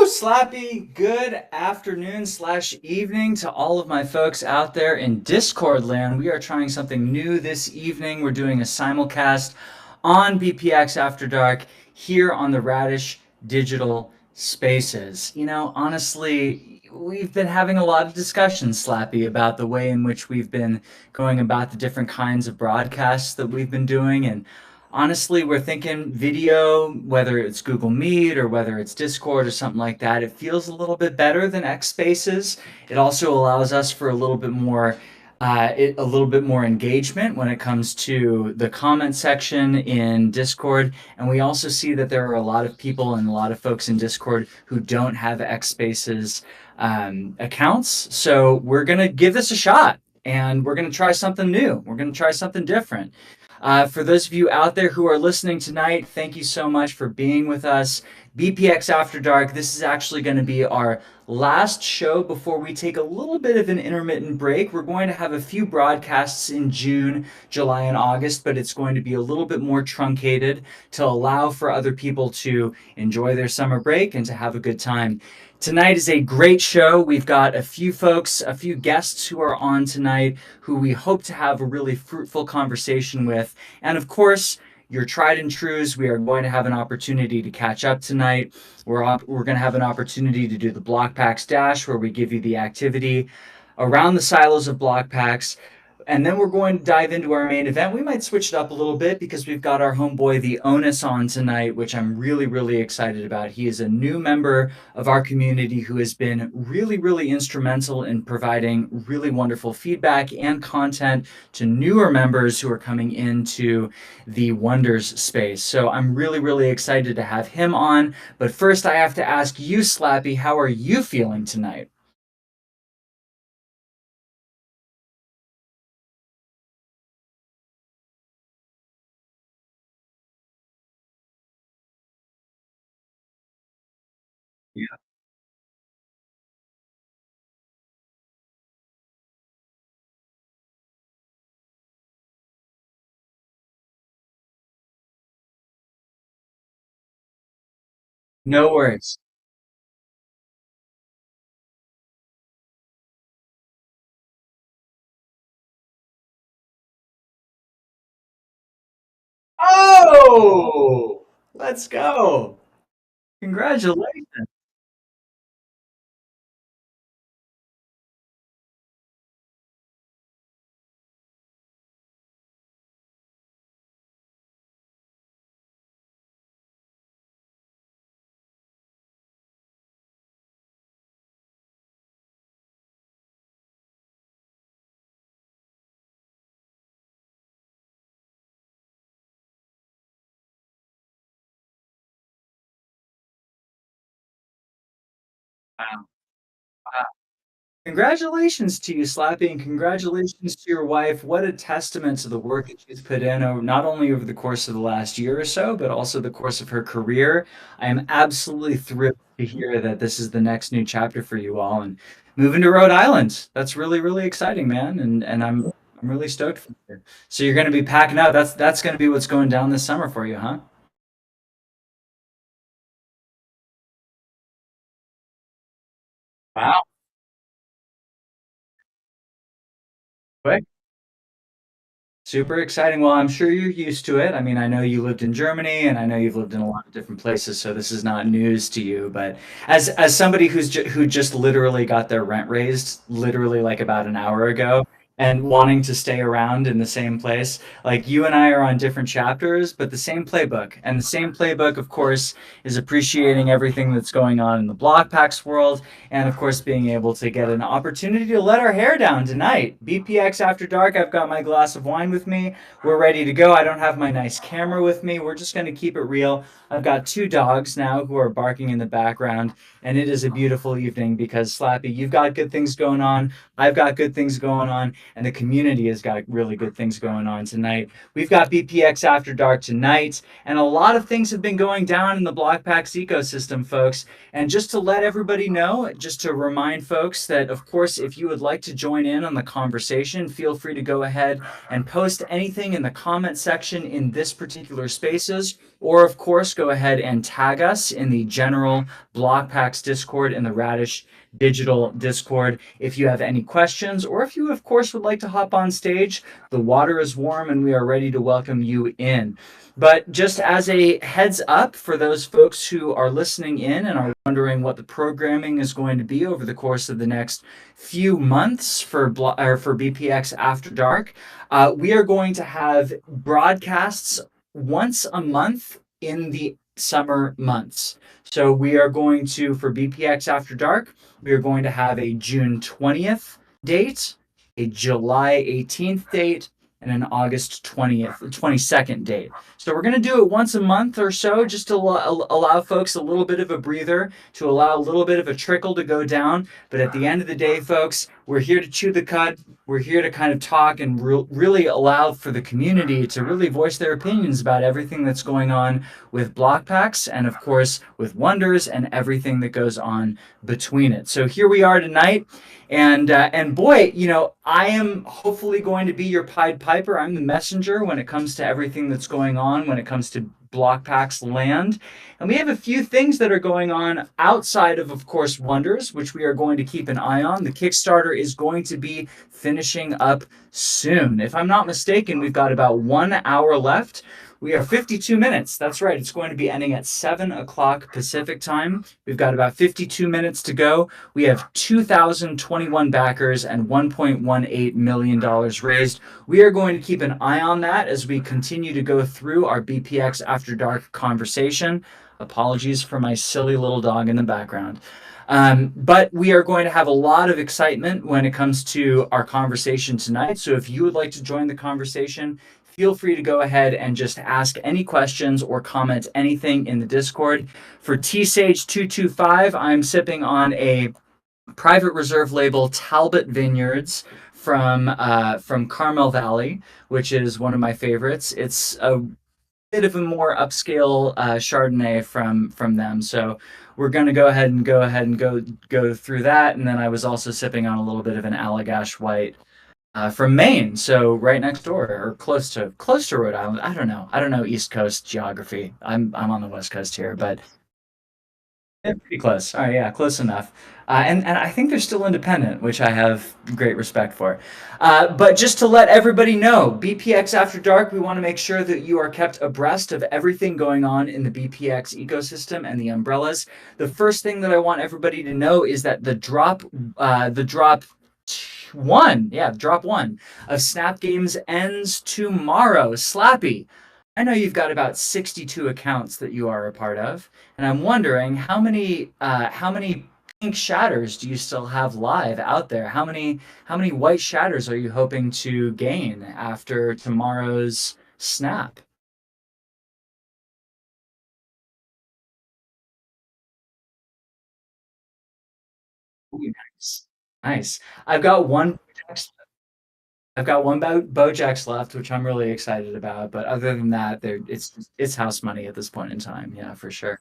Slappy, good afternoon slash evening to all of my folks out there in Discord land. We are trying something new this evening. We're doing a simulcast on BPX After Dark here on the Radish Digital Spaces. Honestly, we've been having a lot of discussions, Slappy, about the way in which we've been going about the different kinds of broadcasts that we've been doing. And honestly, we're thinking video, whether it's Google Meet or whether it's Discord or something like that, it feels a little bit better than X Spaces. It also allows us for a little bit more engagement when it comes to the comment section in Discord. And we also see that there are a lot of people and a lot of folks in Discord who don't have X Spaces accounts. So we're going to give this a shot and we're going to try something new. We're going to try something different. For those of you out there who are listening tonight, thank you so much for being with us. BPX After Dark, this is actually going to be our last show before we take a little bit of an intermittent break. We're going to have a few broadcasts in June, July, and August, but it's going to be a little bit more truncated to allow for other people to enjoy their summer break and to have a good time. Tonight is a great show. We've got a few guests who are on tonight who we hope to have a really fruitful conversation with. And of course, your tried and trues, we are going to have an opportunity to catch up tonight. We're going to have an opportunity to do the Block Packs Dash, where we give you the activity around the silos of Block Packs. And then we're going to dive into our main event. We might switch it up a little bit because we've got our homeboy, TheOnus, on tonight, which I'm really, really excited about. He is a new member of our community who has been really, really instrumental in providing really wonderful feedback and content to newer members who are coming into the Wonders space. So I'm really, really excited to have him on. But first, I have to ask you, Slappy, how are you feeling tonight? Yeah. No worries. Oh, let's go. Congratulations. Wow. Wow. Congratulations to you, Slappy, and congratulations to your wife. What a testament to the work that she's put in, not only over the course of the last year or so, but also the course of her career. I am absolutely thrilled to hear that this is the next new chapter for you all and moving to Rhode Island. That's really, really exciting, man. And I'm really stoked for you. So you're going to be packing up. That's going to be what's going down this summer for you, huh? Wow. Quick. Super exciting. Well, I'm sure you're used to it. I mean, I know you lived in Germany and I know you've lived in a lot of different places, so this is not news to you. But as somebody who just literally got their rent raised literally like about an hour ago and wanting to stay around in the same place, like you and I are on different chapters, but the same playbook. And the same playbook, of course, is appreciating everything that's going on in the block packs world and of course being able to get an opportunity to let our hair down tonight. BPX After Dark, I've got my glass of wine with me. We're ready to go. I don't have my nice camera with me. We're just going to keep it real. I've got two dogs now who are barking in the background, and it is a beautiful evening because Slappy, you've got good things going on. I've got good things going on, and the community has got really good things going on tonight. We've got BPX After Dark tonight, and a lot of things have been going down in the Block Packs ecosystem, folks. And just to let everybody know, just to remind folks that, of course, if you would like to join in on the conversation, feel free to go ahead and post anything in the comment section in this particular spaces Or, of course, go ahead and tag us in the general Block Packs Discord in the Radish Digital Discord if you have any questions, or if you, of course, would like to hop on stage. The water is warm and we are ready to welcome you in. But just as a heads up for those folks who are listening in and are wondering what the programming is going to be over the course of the next few months for BPX After Dark, we are going to have broadcasts once a month in the summer months. So we are going to, for BPX After Dark, we are going to have a June 20th date, a July 18th date, and an August 22nd date. So we're going to do it once a month or so, just to allow folks a little bit of a breather, to allow a little bit of a trickle to go down. But at the end of the day, folks, we're here to chew the cud. We're here to kind of talk and really allow for the community to really voice their opinions about everything that's going on with block packs and, of course, with Wonders and everything that goes on between it. So here we are tonight. And boy, I am hopefully going to be your Pied Piper. I'm the messenger when it comes to everything that's going on, when it comes to block packs land. And we have a few things that are going on outside of course, Wonders, which we are going to keep an eye on. The Kickstarter is going to be finishing up soon. If I'm not mistaken, we've got about 1 hour left. We are 52 minutes. That's right. It's going to be ending at 7 o'clock Pacific time. We've got about 52 minutes to go. We have 2,021 backers and $1.18 million raised. We are going to keep an eye on that as we continue to go through our BPX After Dark conversation. Apologies for my silly little dog in the background. But we are going to have a lot of excitement when it comes to our conversation tonight. So if you would like to join the conversation, feel free to go ahead and just ask any questions or comment anything in the Discord. For TSage225, I'm sipping on a private reserve label Talbot Vineyards from Carmel Valley, which is one of my favorites. It's a bit of a more upscale Chardonnay from them. So we're going to go ahead and go through that. And then I was also sipping on a little bit of an Allagash White from Maine, so right next door or close to Rhode Island. I don't know East Coast geography. I'm on the West Coast here, but yeah, pretty close. All right, yeah, close enough. And I think they're still independent, which I have great respect for. But just to let everybody know, BPX After Dark, we want to make sure that you are kept abreast of everything going on in the BPX ecosystem and the umbrellas. The first thing that I want everybody to know is that the drop one of Snap Games ends tomorrow. Slappy, I know you've got about 62 accounts that you are a part of, and I'm wondering how many pink shatters do you still have live out there? How many white shatters are you hoping to gain after tomorrow's snap? Ooh, nice. Nice. I've got one Bojack's left, which I'm really excited about. But other than that, it's house money at this point in time. Yeah, for sure.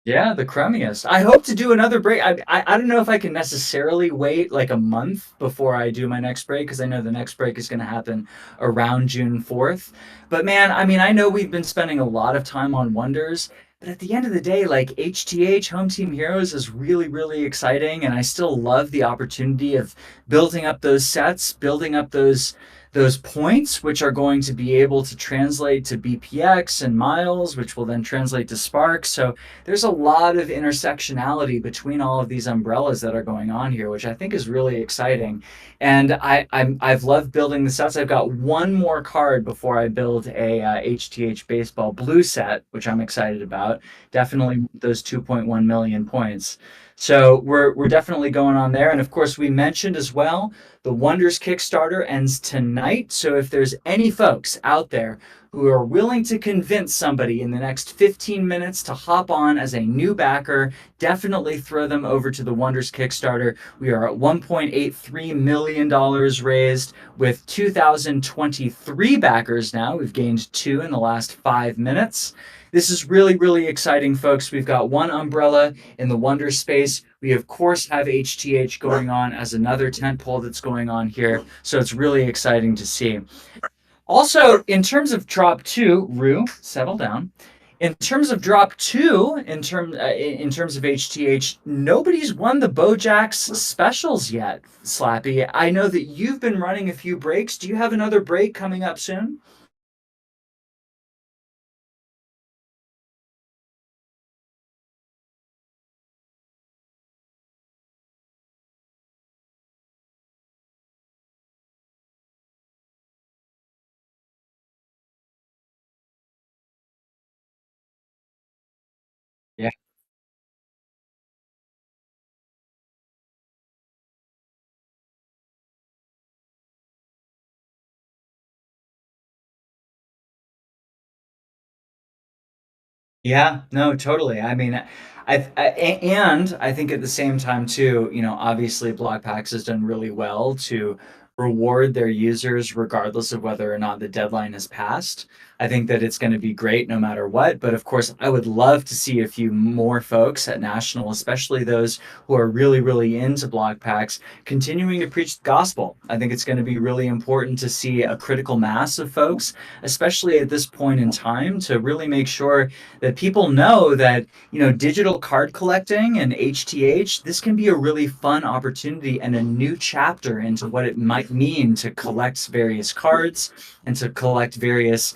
Yeah, the crummiest. I hope to do another break. I don't know if I can necessarily wait like a month before I do my next break because I know the next break is going to happen around June 4th. But man, I mean, I know we've been spending a lot of time on Wonders, but at the end of the day, like HTH Home Team Heroes is really, really exciting, and I still love the opportunity of building up those sets, building up those points, which are going to be able to translate to BPX and miles, which will then translate to sparks. So there's a lot of intersectionality between all of these umbrellas that are going on here, which I think is really exciting. And I've loved building the sets. I've got one more card before I build a HTH baseball blue set, which I'm excited about. Definitely those 2.1 million points. So we're definitely going on there. And of course, we mentioned as well the Wonders Kickstarter ends tonight. So if there's any folks out there who are willing to convince somebody in the next 15 minutes to hop on as a new backer, definitely throw them over to the Wonders Kickstarter. We are at $1.83 million raised with 2,023 backers now. We've gained two in the last 5 minutes. this is really, really exciting, folks. We've got one umbrella in the Wonder space. We, of course, have HTH going on as another tent pole that's going on here. So it's really exciting to see. Also, in terms of drop two, Rue, settle down. In terms of drop two, in terms of HTH, nobody's won the Bojack's specials yet. Slappy, I know that you've been running a few breaks. Do you have another break coming up soon? Yeah. Yeah, no, totally. I mean, and I think at the same time too, obviously BlockPax has done really well to reward their users regardless of whether or not the deadline has passed. I think that it's going to be great no matter what. But of course, I would love to see a few more folks at National, especially those who are really, really into BlockPax, continuing to preach the gospel. I think it's going to be really important to see a critical mass of folks, especially at this point in time, to really make sure that people know that digital card collecting and HTH, this can be a really fun opportunity and a new chapter into what it might mean to collect various cards and to collect various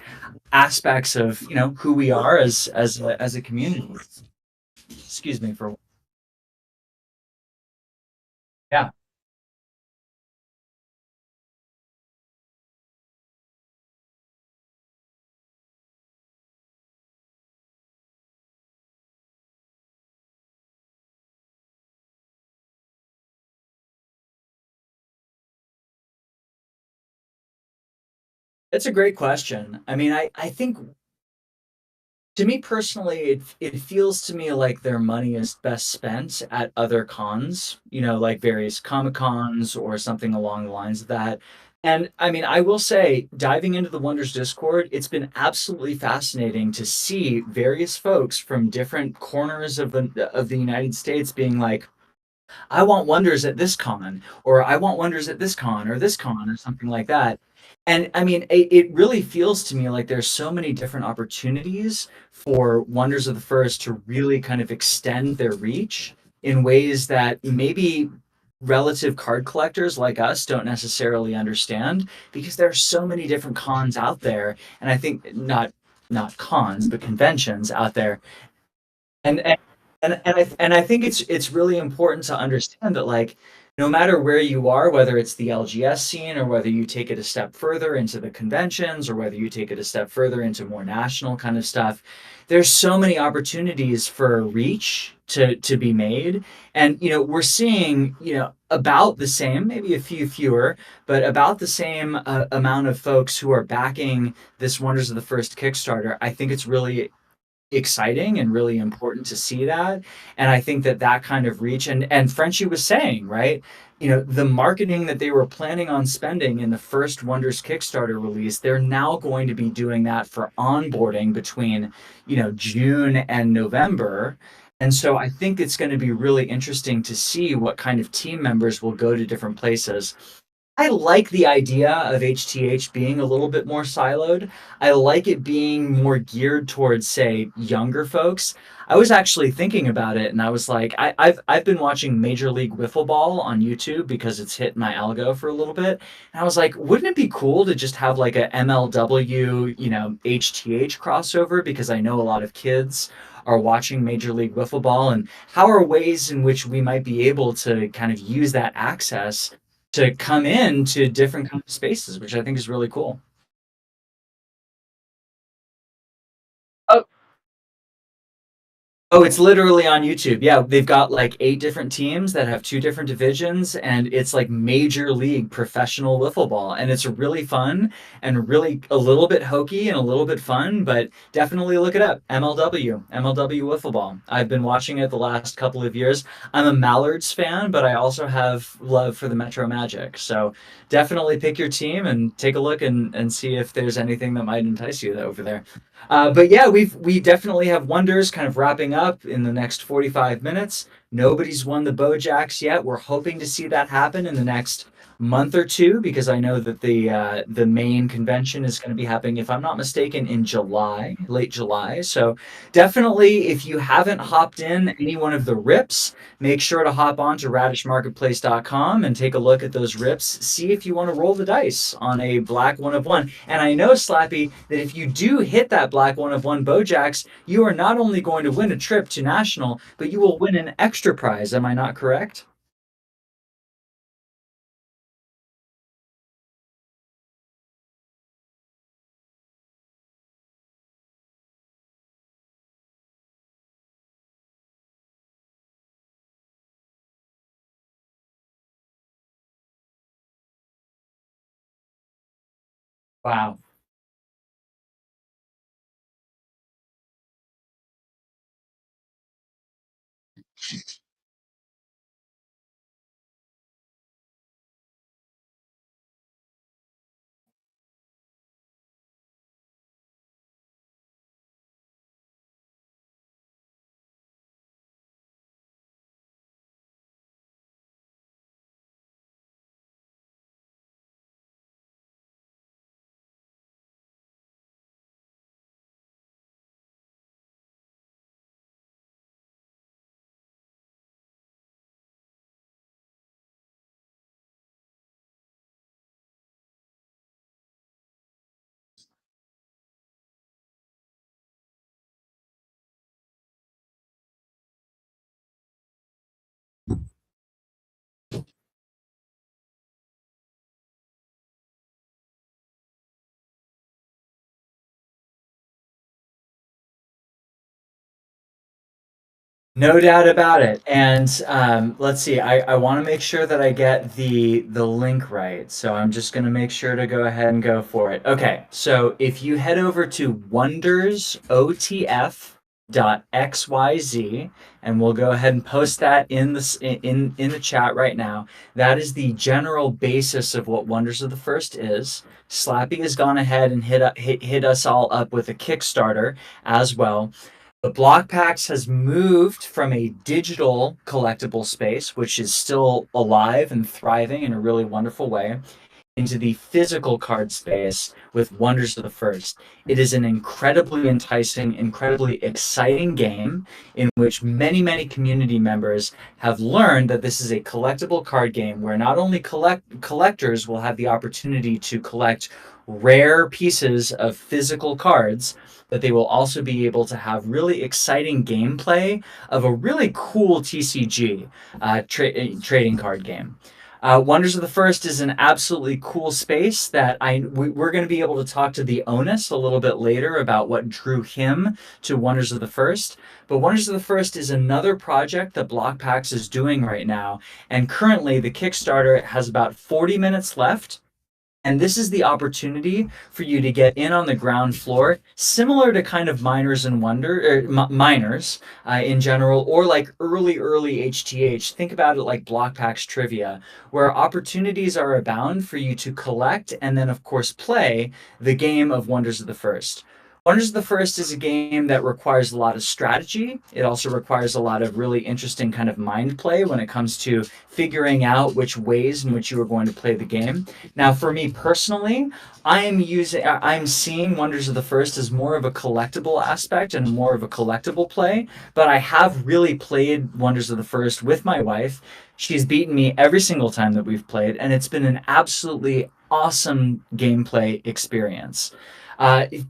aspects of who we are as a community. Excuse me for yeah. It's a great question. I mean, I think to me personally, it feels to me like their money is best spent at other cons, like various Comic Cons or something along the lines of that. And I mean, I will say, diving into the Wonders Discord, it's been absolutely fascinating to see various folks from different corners of the United States being like, I want wonders at this con, or I want wonders at this con, or this con, or something like that. And I mean, it really feels to me like there's so many different opportunities for Wonders of the First to really kind of extend their reach in ways that maybe relative card collectors like us don't necessarily understand because there are so many different cons out there. And I think not cons, but conventions out there and I think it's really important to understand that like no matter where you are, whether it's the LGS scene or whether you take it a step further into the conventions or whether you take it a step further into more national kind of stuff, there's so many opportunities for reach to be made. And we're seeing, about the same, maybe a few fewer, but about the same amount of folks who are backing this Wonders of the First Kickstarter. I think it's really exciting and really important to see that. And I think that that kind of reach and Frenchie was saying, right, the marketing that they were planning on spending in the first Wonders Kickstarter release, they're now going to be doing that for onboarding between June and November. And so I think it's going to be really interesting to see what kind of team members will go to different places. I like the idea of HTH being a little bit more siloed. I like it being more geared towards, say, younger folks. I was actually thinking about it, and I was like, I've been watching Major League Wiffle Ball on YouTube because it's hit my algo for a little bit, and I was like, wouldn't it be cool to just have like a MLW, HTH crossover? Because I know a lot of kids are watching Major League Wiffle Ball, and how are ways in which we might be able to kind of use that access to come in to different kind of spaces, which I think is really cool. Oh, Oh, it's literally on YouTube. Yeah, they've got like 8 different teams that have 2 different divisions, and it's like major league professional wiffle ball. And it's really fun and really a little bit hokey and a little bit fun, but definitely look it up. MLW wiffle ball. I've been watching it the last couple of years. I'm a Mallards fan, but I also have love for the Metro Magic. So definitely pick your team and take a look and see if there's anything that might entice you over there. But yeah, we definitely have Wonders kind of wrapping up in the next 45 minutes. Nobody's won the Bojacks yet. We're hoping to see that happen in the next month or two because I know that the main convention is going to be happening, if I'm not mistaken, in July, late July. So definitely, if you haven't hopped in any one of the rips, make sure to hop on to radishmarketplace.com and take a look at those rips. See if you want to roll the dice on a black one of one. And I know, Slappy, that if you do hit that black one of one Bojacks, you are not only going to win a trip to National, but you will win an extra prize. Am I not correct? Wow. No doubt about it. And let's see, I want to make sure that I get the link right. So I'm just going to make sure to go ahead and go for it. Okay, so if you head over to wondersotf.xyz, and we'll go ahead and post that in the chat right now. That is the general basis of what Wonders of the First is. Slappy has gone ahead and hit us all up with a Kickstarter as well. The Block Packs has moved from a digital collectible space, which is still alive and thriving in a really wonderful way, into the physical card space with Wonders of the First. It is an incredibly enticing, incredibly exciting game in which many community members have learned that this is a collectible card game where not only collectors will have the opportunity to collect rare pieces of physical cards, but they will also be able to have really exciting gameplay of a really cool TCG trading card game. Wonders of the First is an absolutely cool space that we're going to be able to talk to TheOnus a little bit later about what drew him to Wonders of the First. But Wonders of the First is another project that BlockPax is doing right now, and currently the Kickstarter has about 40 minutes left. And this is the opportunity for you to get in on the ground floor, similar to kind of Miners and Wonder, or Miners in general, or like early HTH. Think about it like Block Packs Trivia, where opportunities are abound for you to collect and then, of course, play the game of Wonders of the First. Wonders of the First is a game that requires a lot of strategy. It also requires a lot of really interesting kind of mind play when it comes to figuring out which ways in which you are going to play the game. Now, for me personally, I'm seeing Wonders of the First as more of a collectible aspect and more of a collectible play, but I have really played Wonders of the First with my wife. She's beaten me every single time that we've played, and it's been an absolutely awesome gameplay experience.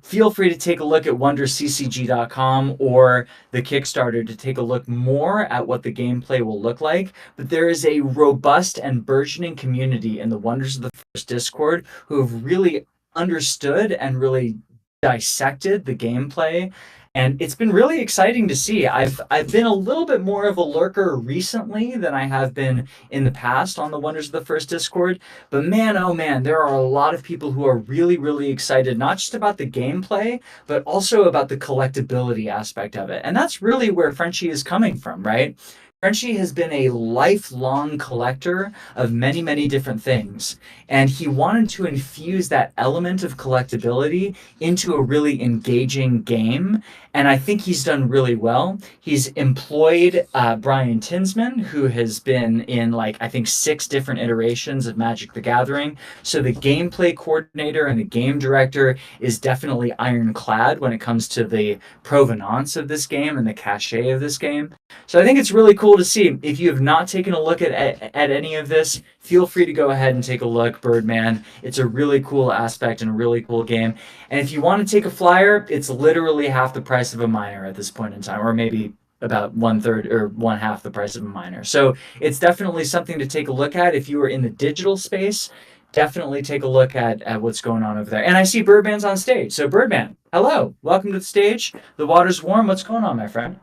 Feel free to take a look at wonderccg.com or the Kickstarter to take a look more at what the gameplay will look like. But there is a robust and burgeoning community in the Wonders of the First Discord who have really understood and really dissected the gameplay And it's been really exciting to see. I've been a little bit more of a lurker recently than I have been in the past on the Wonders of the First Discord. But man, oh man, there are a lot of people who are really, really excited, not just about the gameplay, but also about the collectability aspect of it. And that's really where Frenchie is coming from, right? Frenchie has been a lifelong collector of many, many different things. And he wanted to infuse that element of collectability into a really engaging game, and I think he's done really well. He's employed Brian Tinsman, who has been in like I think six different iterations of Magic the Gathering. So the gameplay coordinator and the game director is definitely ironclad when it comes to the provenance of this game and the cachet of this game. So I think it's really cool to see. If you have not taken a look at any of this, feel free to go ahead and take a look, Birdman. It's a really cool aspect and a really cool game. And if you want to take a flyer, it's literally half the price of a minor at this point in time, or maybe about one third or one half the price of a minor. So it's definitely something to take a look at. If you are in the digital space, definitely take a look at what's going on over there. And I see Birdman's on stage. So Birdman, hello. Welcome to the stage. The water's warm. What's going on, my friend?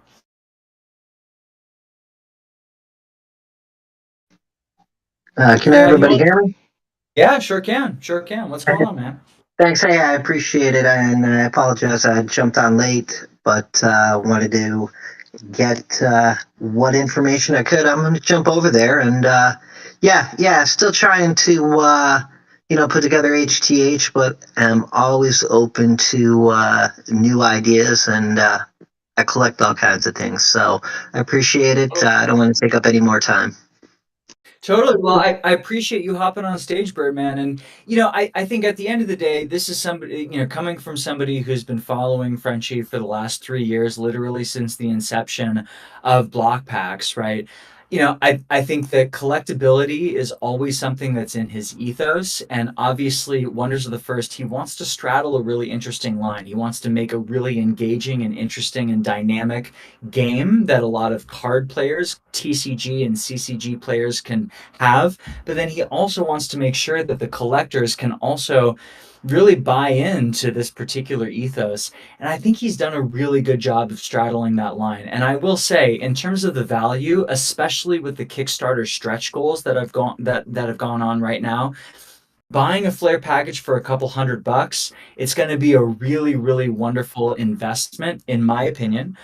Can You everybody want? hear me? Yeah, sure can. Sure can. What's going on, man? Thanks. Hey, I appreciate it, and I apologize I jumped on late, but wanted to get what information I could. I'm going to jump over there, and yeah, still trying to put together HTH, but I'm always open to new ideas, and I collect all kinds of things. So I appreciate it. I don't want to take up any more time. Totally. Well, I appreciate you hopping on stage, Birdman. And, I think at the end of the day, this is somebody, coming from somebody who's been following Frenchie for the last 3 years, literally since the inception of block packs, right? I think that collectability is always something that's in his ethos. And obviously, Wonders of the First, he wants to straddle a really interesting line. He wants to make a really engaging and interesting and dynamic game that a lot of card players, TCG and CCG players can have. But then he also wants to make sure that the collectors can also really buy into this particular ethos. And I think he's done a really good job of straddling that line. And I will say, in terms of the value, especially with the Kickstarter stretch goals that have gone on right now, buying a flare package for a couple $100, it's going to be a really, really wonderful investment, in my opinion,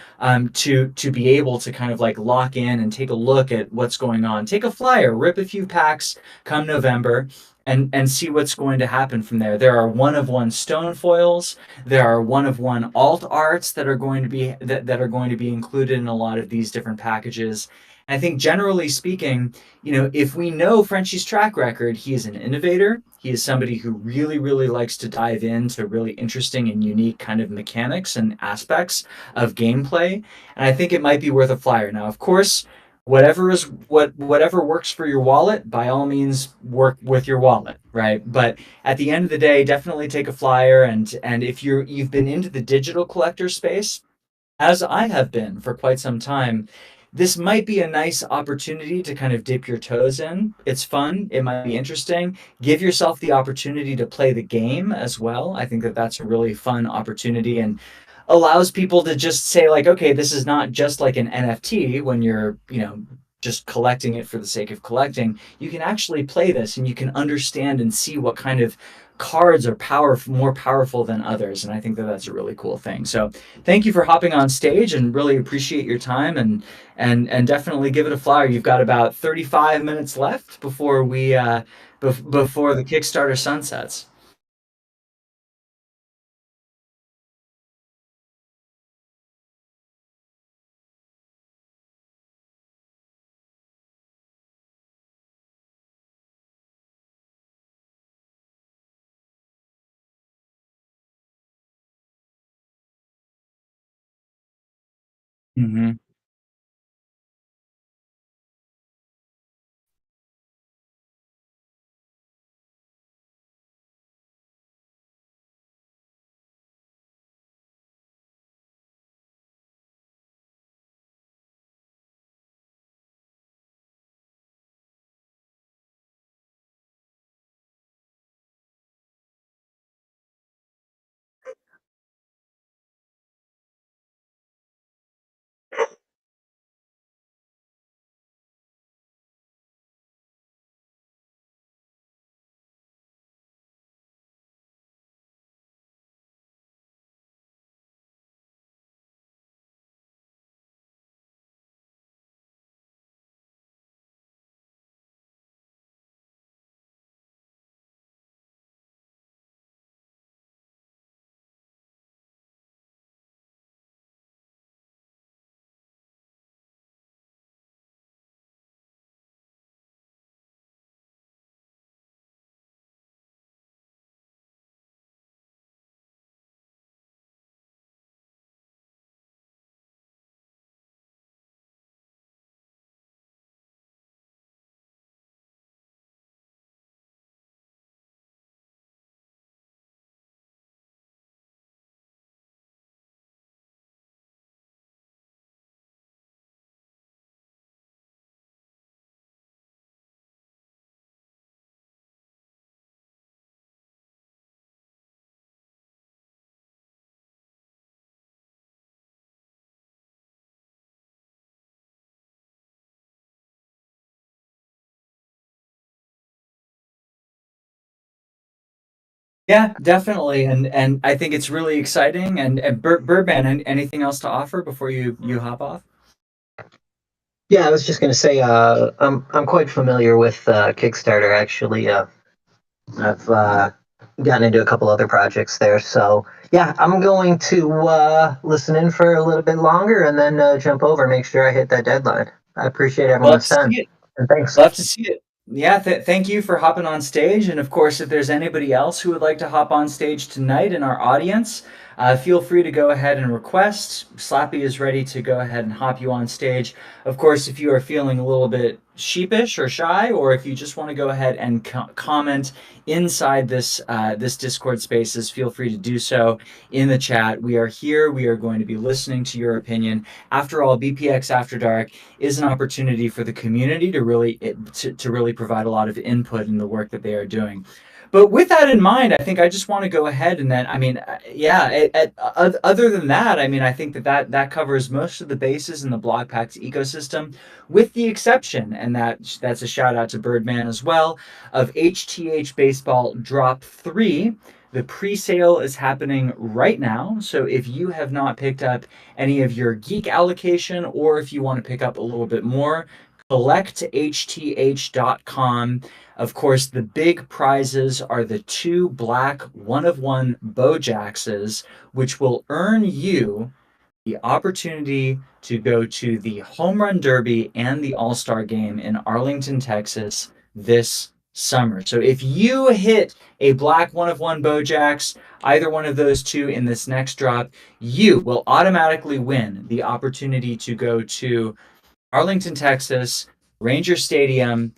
to be able to kind of like lock in and take a look at what's going on. Take a flyer, rip a few packs come November. And see what's going to happen from there. There are one of one stone foils. There are one of one alt arts that are going to be included in a lot of these different packages. I think generally speaking, if we know Frenchie's track record, he is an innovator. He is somebody who really, really likes to dive into really interesting and unique kind of mechanics and aspects of gameplay. And I think it might be worth a flyer. Now, of course, whatever works for your wallet, by all means work with your wallet, right? But at the end of the day, definitely take a flyer. And if you've been into the digital collector space, as I have been for quite some time, this might be a nice opportunity to kind of dip your toes in. It's fun. It might be interesting. Give yourself the opportunity to play the game as well. I think that that's a really fun opportunity and allows people to just say like, okay, this is not just like an NFT when you're, just collecting it for the sake of collecting. You can actually play this and you can understand and see what kind of cards are more powerful than others. And I think that that's a really cool thing. So thank you for hopping on stage and really appreciate your time and definitely give it a flyer. You've got about 35 minutes left before before the Kickstarter sunsets. Hmm. Yeah, definitely, and I think it's really exciting. And Birdman, anything else to offer before you hop off? Yeah, I was just going to say, I'm quite familiar with Kickstarter. Actually, I've gotten into a couple other projects there. So yeah, I'm going to listen in for a little bit longer and then jump over, make sure I hit that deadline. I appreciate Love everyone's to time, see it. and thanks. Love to see it. Yeah, thank you for hopping on stage. And of course, if there's anybody else who would like to hop on stage tonight in our audience, feel free to go ahead and request. Slappy is ready to go ahead and hop you on stage. Of course, if you are feeling a little bit sheepish or shy, or if you just want to go ahead and comment inside this Discord spaces, feel free to do so in the chat. We are here. We are going to be listening to your opinion. After all, BPX After Dark is an opportunity for the community to really provide a lot of input in the work that they are doing. But with that in mind, I think I just want to go ahead and then, I mean, yeah. Other than that, I mean, I think that covers most of the bases in the BlockPact ecosystem, with the exception, and that's a shout out to Birdman as well, of HTH Baseball Drop 3. The pre-sale is happening right now, so if you have not picked up any of your geek allocation, or if you want to pick up a little bit more, collecthth.com. Of course, the big prizes are the two black one of one Bojaxes, which will earn you the opportunity to go to the Home Run Derby and the All Star Game in Arlington, Texas this summer. So if you hit a black one of one Bojax, either one of those two in this next drop, you will automatically win the opportunity to go to Arlington, Texas, Ranger Stadium,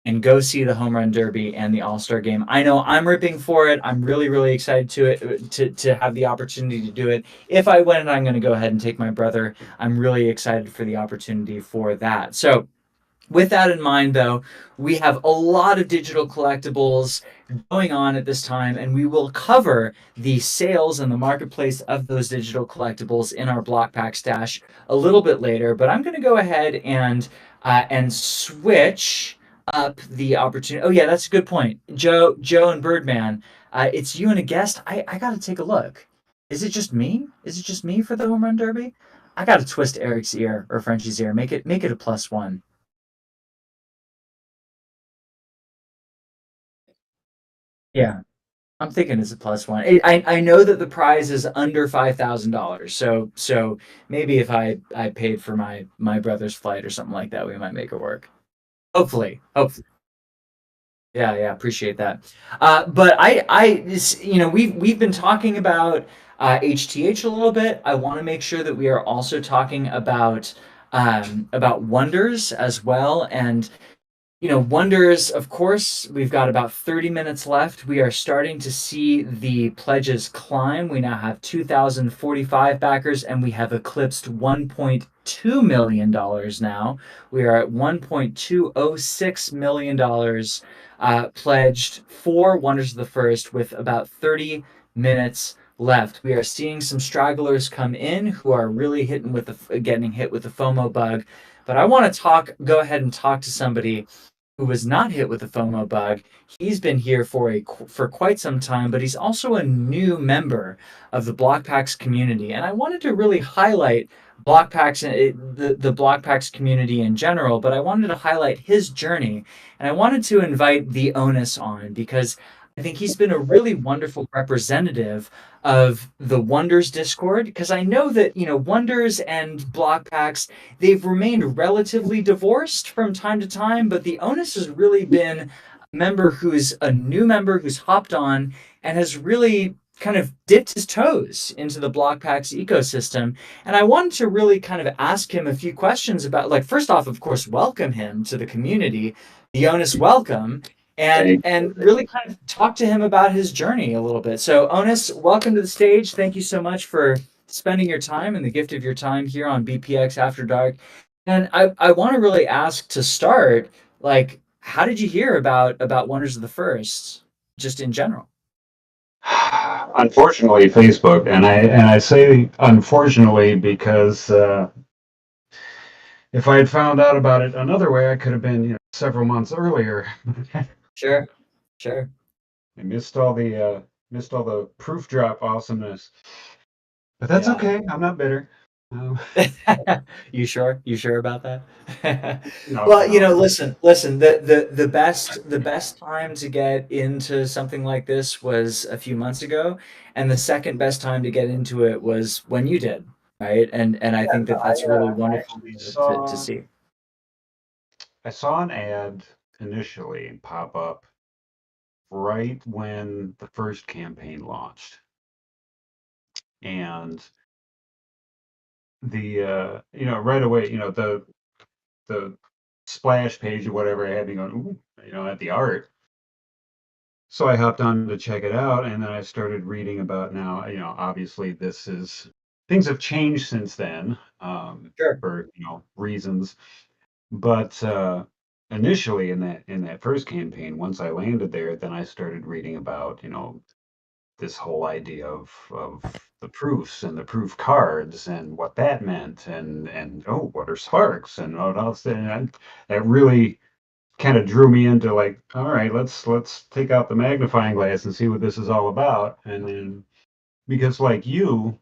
and go see the Home Run Derby and the All Star Game. I know I'm ripping for it. I'm really, really excited to have the opportunity to do it. If I win, I'm going to go ahead and take my brother. I'm really excited for the opportunity for that. So with that in mind, though, we have a lot of digital collectibles going on at this time, and we will cover the sales and the marketplace of those digital collectibles in our block pack stash a little bit later. But I'm going to go ahead and switch up the opportunity. Oh yeah, that's a good point, Joe and Birdman. It's you and a guest. I got to take a look. Is it just me? Is it just me for the home run derby? I got to twist Eric's ear or Frenchie's ear. Make it a +1. Yeah. I'm thinking it's a +1. I know that the prize is under $5,000, so maybe if I paid for my brother's flight or something like that, we might make it work. Hopefully. Yeah, yeah, appreciate that. But we've been talking about HTH a little bit. I want to make sure that we are also talking about Wonders as well. And Wonders, of course, we've got about 30 minutes left. We are starting to see the pledges climb. We now have 2,045 backers, and we have eclipsed $1.2 million now. We are at $1.206 million pledged for Wonders of the First, with about 30 minutes left. We are seeing some stragglers come in who are really getting hit with the FOMO bug. But I want to go ahead and talk to somebody who was not hit with the FOMO bug. He's been here for quite some time, but he's also a new member of the BlockPax community. And I wanted to really highlight BlockPax, the BlockPax community in general, but I wanted to highlight his journey. And I wanted to invite TheOnus on because I think he's been a really wonderful representative of the Wonders Discord, because I know that, Wonders and BlockPax, they've remained relatively divorced from time to time, but TheOnus has really been a member who's a new member who's hopped on and has really kind of dipped his toes into the BlockPax ecosystem. And I wanted to really kind of ask him a few questions about, like, first off, of course, welcome him to the community. TheOnus, welcome. And really kind of talk to him about his journey a little bit. So, Onus, welcome to the stage. Thank you so much for spending your time and the gift of your time here on BPX After Dark. And I want to really ask to start, like, how did you hear about Wonders of the First, just in general? Unfortunately, Facebook, and I say unfortunately because if I had found out about it another way, I could have been, several months earlier. Sure, sure. I missed all missed all the proof drop awesomeness. But that's Yeah. okay. I'm not bitter. Um, You sure? You sure about that? no, Well, no. listen, the best time to get into something like this was a few months ago, and the second best time to get into it was when you did, right? And I Yeah, think that I that's really I wonderful actually to saw see. I saw an ad initially pop up right when the first campaign launched, and the right away, the splash page or whatever had me going, ooh, at the art. So I hopped on to check it out, and then I started reading about now. Obviously, this is things have changed since then, Sure. for reasons. But initially, in that first campaign, once I landed there, then I started reading about this whole idea of the proofs and the proof cards and what that meant, and oh, what are sparks and what else, and that really kind of drew me into, like, all right, let's take out the magnifying glass and see what this is all about. And then, because like you,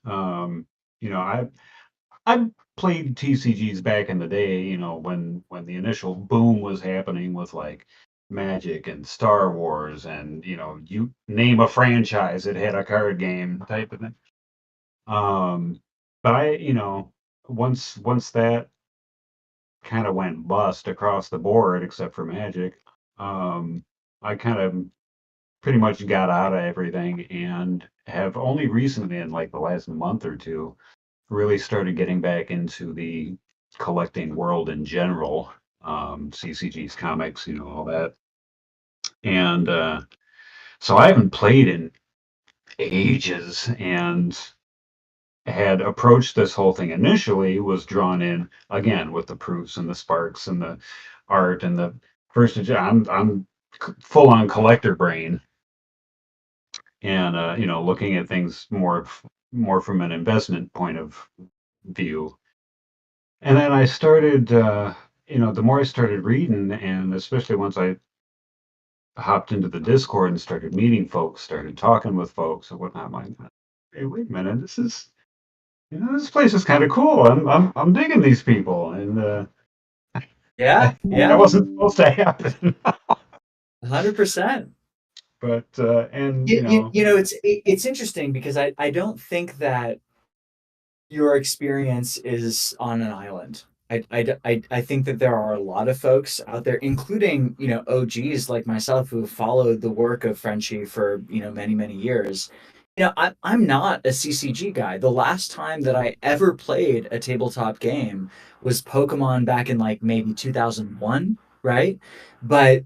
um I played TCGs back in the day, when the initial boom was happening with, like, Magic and Star Wars, and you name a franchise that had a card game type of thing. But once that kind of went bust across the board, except for Magic, um, I kind of pretty much got out of everything, and have only recently, in like the last month or two, really started getting back into the collecting world in general, CCGs, comics, all that. And so I haven't played in ages, and had approached this whole thing initially, was drawn in again with the proofs and the sparks and the art and the first. I'm full on collector brain, and looking at things more from an investment point of view. And then I started, the more I started reading, and especially once I hopped into the Discord and started meeting folks, started talking with folks and whatnot, I'm like, hey, wait a minute, this place is kind of cool. I'm digging these people, and Yeah, that yeah, wasn't supposed to happen. 100%. But and It's interesting because I don't think that your experience is on an island. I think that there are a lot of folks out there, including, OGs like myself who have followed the work of Frenchie for, many, many years. I'm not a CCG guy. The last time that I ever played a tabletop game was Pokemon back in like maybe 2001, right? But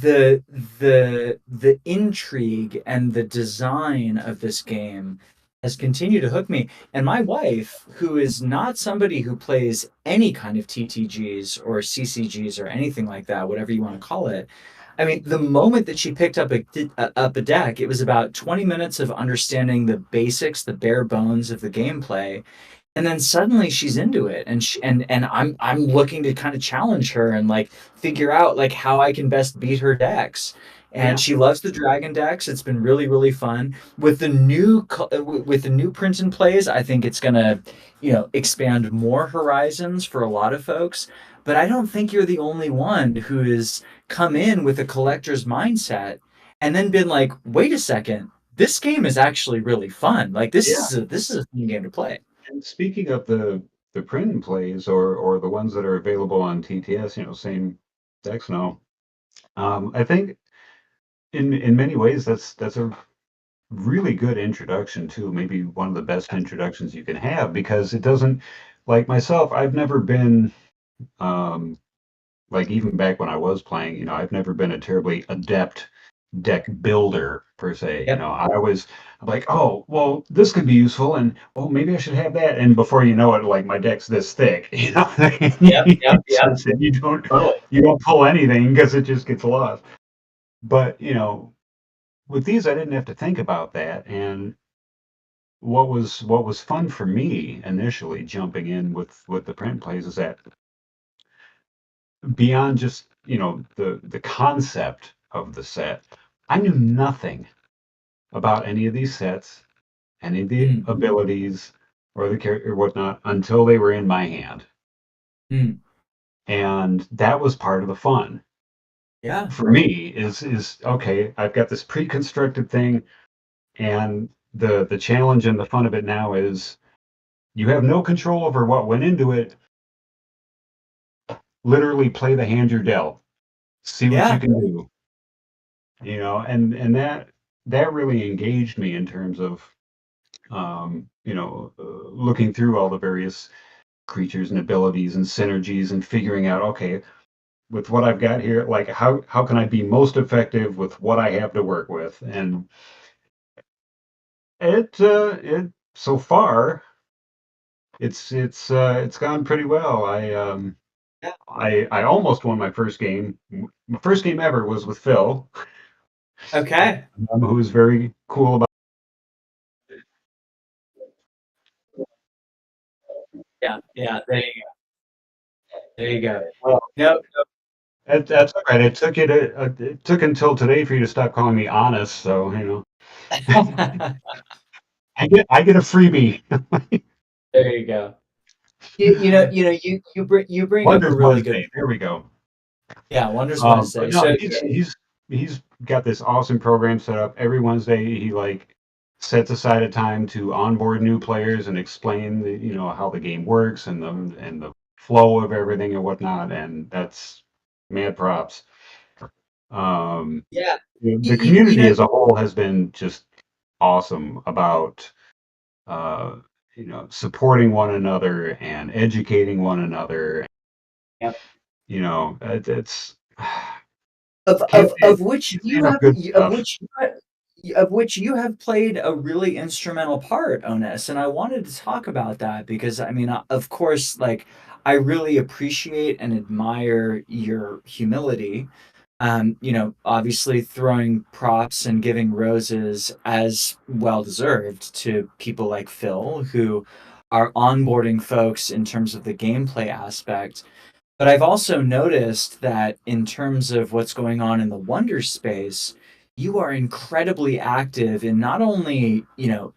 the the intrigue and the design of this game has continued to hook me. And my wife, who is not somebody who plays any kind of TTGs or CCGs or anything like that, whatever you want to call it, I mean, the moment that she picked up a deck, it was about 20 minutes of understanding the basics, the bare bones of the gameplay, and then suddenly she's into it, and I'm looking to kind of challenge her and like figure out like how I can best beat her decks. And yeah, she loves the dragon decks. It's been really, really fun with the with the new print and plays. I think it's gonna expand more horizons for a lot of folks. But I don't think you're the only one who has come in with a collector's mindset and then been like, wait a second, this game is actually really fun. Like yeah. this is a fun game to play. And speaking of the print and plays, or the ones that are available on TTS, same decks now. I think in many ways that's a really good introduction to, maybe one of the best introductions you can have, because it doesn't, like myself, I've never been, um like, even back when I was playing, I've never been a terribly adept deck builder per se. Yep. I'm like, oh, well, this could be useful, and oh, maybe I should have that. And before you know it, like, my deck's this thick, Yep. Yep. Yep. and you don't Totally. pull anything because it just gets lost. But with these, I didn't have to think about that. And what was fun for me initially, jumping in with the print plays, is that beyond just the concept of the set, I knew nothing about any of these sets, any of the Mm, abilities or the character or whatnot until they were in my hand. mm. And that was part of the fun Yeah. for me is okay, I've got this pre-constructed thing, and the challenge and the fun of it now is you have no control over what went into it. Literally play the hand you're dealt. See what you Yeah. can do. And that really engaged me in terms of looking through all the various creatures and abilities and synergies and figuring out, okay, with what I've got here, like how can I be most effective with what I have to work with? And it so far it's gone pretty well. Yeah. I almost won my first game. My first game ever was with Phil, Okay. who was very cool about. Yeah. Yeah. There you go. Well, Nope. that's all right. It took until today for you to stop calling me honest. So I get a freebie. There you go. You bring up a Wonders really good Wednesday. There point. we go. Yeah, Wonders But Wednesday. no, So he's got this awesome program set up. Every Wednesday, he like sets aside a time to onboard new players and explain how the game works and the flow of everything and whatnot. And that's mad props. Um, yeah, the community as a whole has been just awesome about uh, supporting one another and educating one another. Yep. It's of can't say, of which can't say you enough have good of stuff. which you have, of which you have played a really instrumental part, Onus, and I wanted to talk about that because I mean, of course, like I really appreciate and admire your humility. Obviously throwing props and giving roses as well deserved to people like Phil who are onboarding folks in terms of the gameplay aspect. But I've also noticed that in terms of what's going on in the wonder space, you are incredibly active in not only,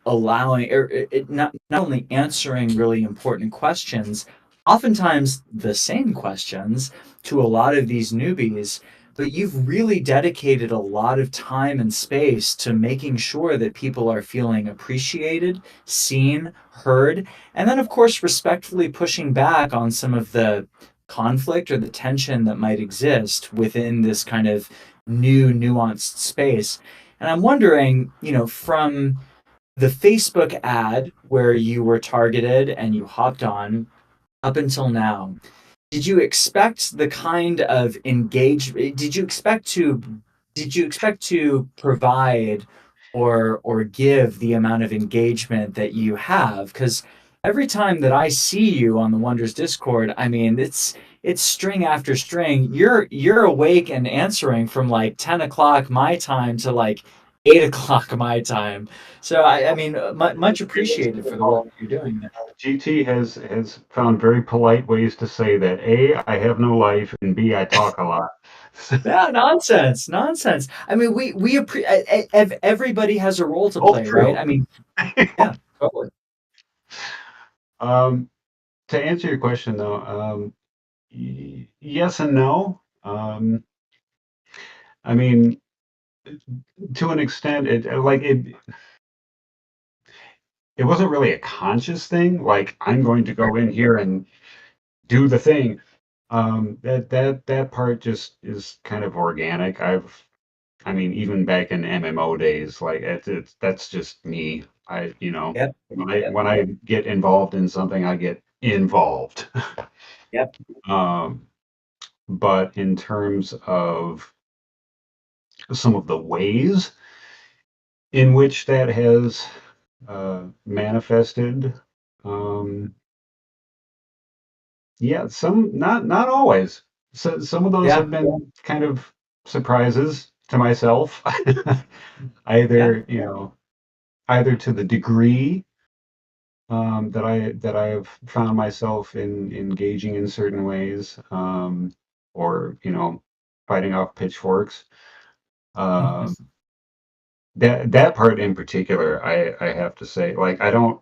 allowing or not only answering really important questions, oftentimes the same questions to a lot of these newbies, but you've really dedicated a lot of time and space to making sure that people are feeling appreciated, seen, heard, and then of course respectfully pushing back on some of the conflict or the tension that might exist within this kind of new nuanced space. And I'm wondering, from the Facebook ad where you were targeted and you hopped on up until now, did you expect the kind of engagement? Did you expect to provide or give the amount of engagement that you have? Because every time that I see you on the Wonders Discord, I mean it's string after string. You're awake and answering from like 10 o'clock my time to like 8 o'clock my time. So I mean, much appreciated for the work that you're doing there. GT has found very polite ways to say that A, I have no life, and B, I talk a lot. Yeah, nonsense, nonsense. I mean, everybody has a role to Both play, right? true. I mean, yeah, totally. um, to answer your question though, yes and no. I mean, to an extent, it wasn't really a conscious thing. Like I'm going to Sure. go in here and do the thing. That part just is kind of organic. I mean, even back in MMO days, like that's just me. Yep, When I get involved in something, I get involved. yep. Um, but in terms of some of the ways in which that has manifested, um, yeah, some not always. So some of those Yeah, have been kind of surprises to myself. yeah. Either to the degree that I've found myself in engaging in certain ways, or fighting off pitchforks. Um, that part in particular, I have to say, like, I don't.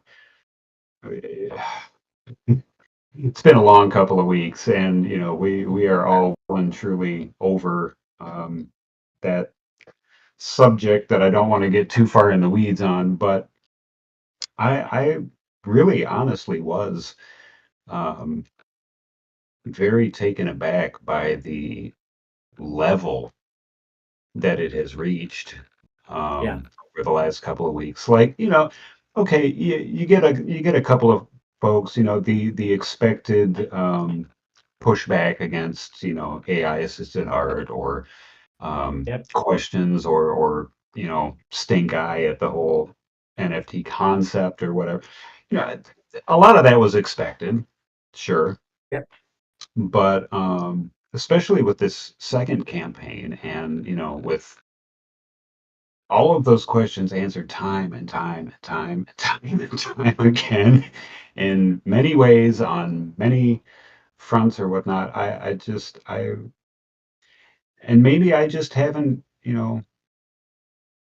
It's been a long couple of weeks, and we are all well and truly over that subject that I don't want to get too far in the weeds on, but I really honestly was um, very taken aback by the level that it has reached Yeah. over the last couple of weeks. Like, okay, you get a couple of folks, the expected pushback against, AI assisted art or Yep. questions or stink eye at the whole NFT concept or whatever. You know, a lot of that was expected, sure, Yep. but especially with this second campaign and with all of those questions answered time and time and time and time and time again in many ways on many fronts or whatnot. And maybe I just haven't,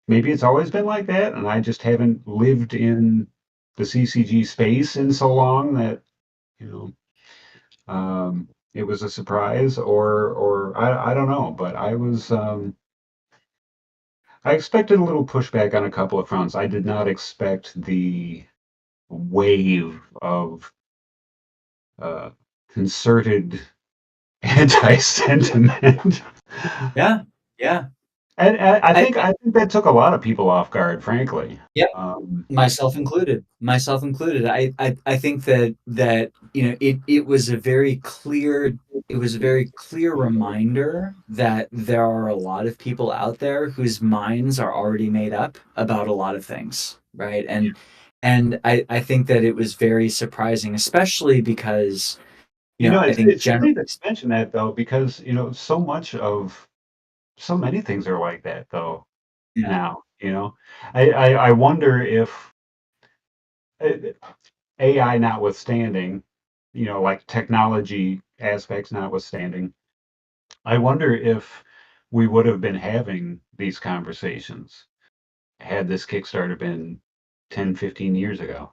maybe it's always been like that, and I just haven't lived in the CCG space in so long that, you it was a surprise, or I don't know, but I expected a little pushback on a couple of fronts. I did not expect the wave of uh, concerted anti-sentiment. Yeah. Yeah. And I I, think I think that took a lot of people off guard, frankly. yeah. Um, Myself included. Myself included. I think that it was a very clear reminder that there are a lot of people out there whose minds are already made up about a lot of things, right? And I think that it was very surprising, especially because I think it's generally. funny that you mention that though, because so many things are like that though Yeah. now. I wonder if uh, AI notwithstanding, like technology aspects notwithstanding, I wonder if we would have been having these conversations had this Kickstarter been 10, 15 years ago,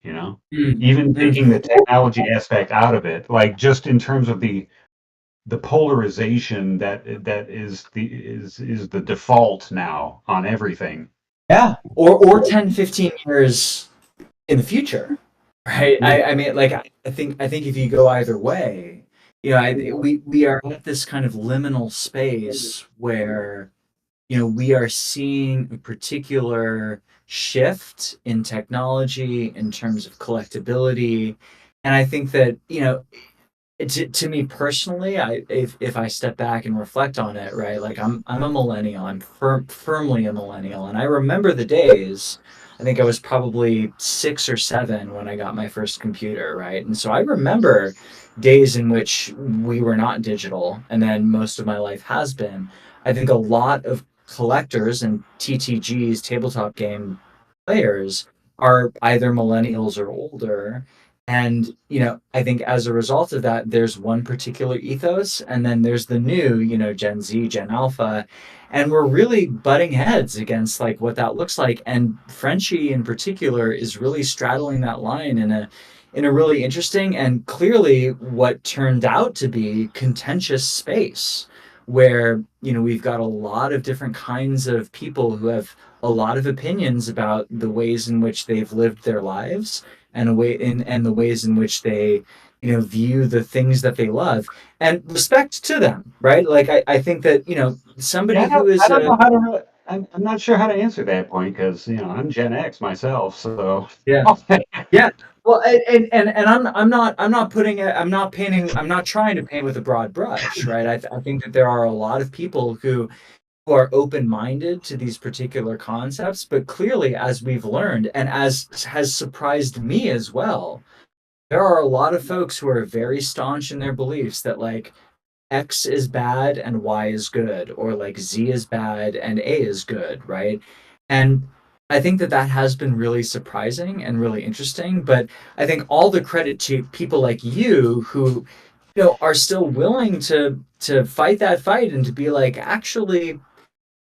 you know? Mm, Even mm. taking the technology aspect out of it, like just in terms of the polarization that is the default now on everything. Yeah. Or 10, 15 years in the future, right? Yeah. I mean, like I think if you go either way, we are at this kind of liminal space where we are seeing a particular shift in technology in terms of collectability, and I think that to me personally, if I step back and reflect on it, right, like I'm a millennial. I'm firmly a millennial, and I remember the days. I think I was probably 6 or 7 when I got my first computer, right, and so I remember days in which we were not digital, and then most of my life has been. I think a lot of collectors and TTGs, tabletop game players, are either millennials or older, and, I think as a result of that, there's one particular ethos, and then there's the new, Gen Z, Gen Alpha, and we're really butting heads against like what that looks like. And Frenchie in particular is really straddling that line in a really interesting and clearly what turned out to be contentious space where, we've got a lot of different kinds of people who have a lot of opinions about the ways in which they've lived their lives and the ways in which they view the things that they love, and respect to them, right? Like I think that Yeah, somebody who I is don't a know how to really, I'm not sure how to answer that point because I'm Gen X myself, so yeah. Yeah. Well, and I'm not putting it, I'm not trying to paint with a broad brush, right? I think that there are a lot of people who are open-minded to these particular concepts, but clearly, as we've learned and as has surprised me as well, there are a lot of folks who are very staunch in their beliefs that like X is bad and Y is good, or like Z is bad and A is good, right? And I think that that has been really surprising and really interesting. But I think all the credit to people like you who, are still willing to fight that fight and to be like, actually,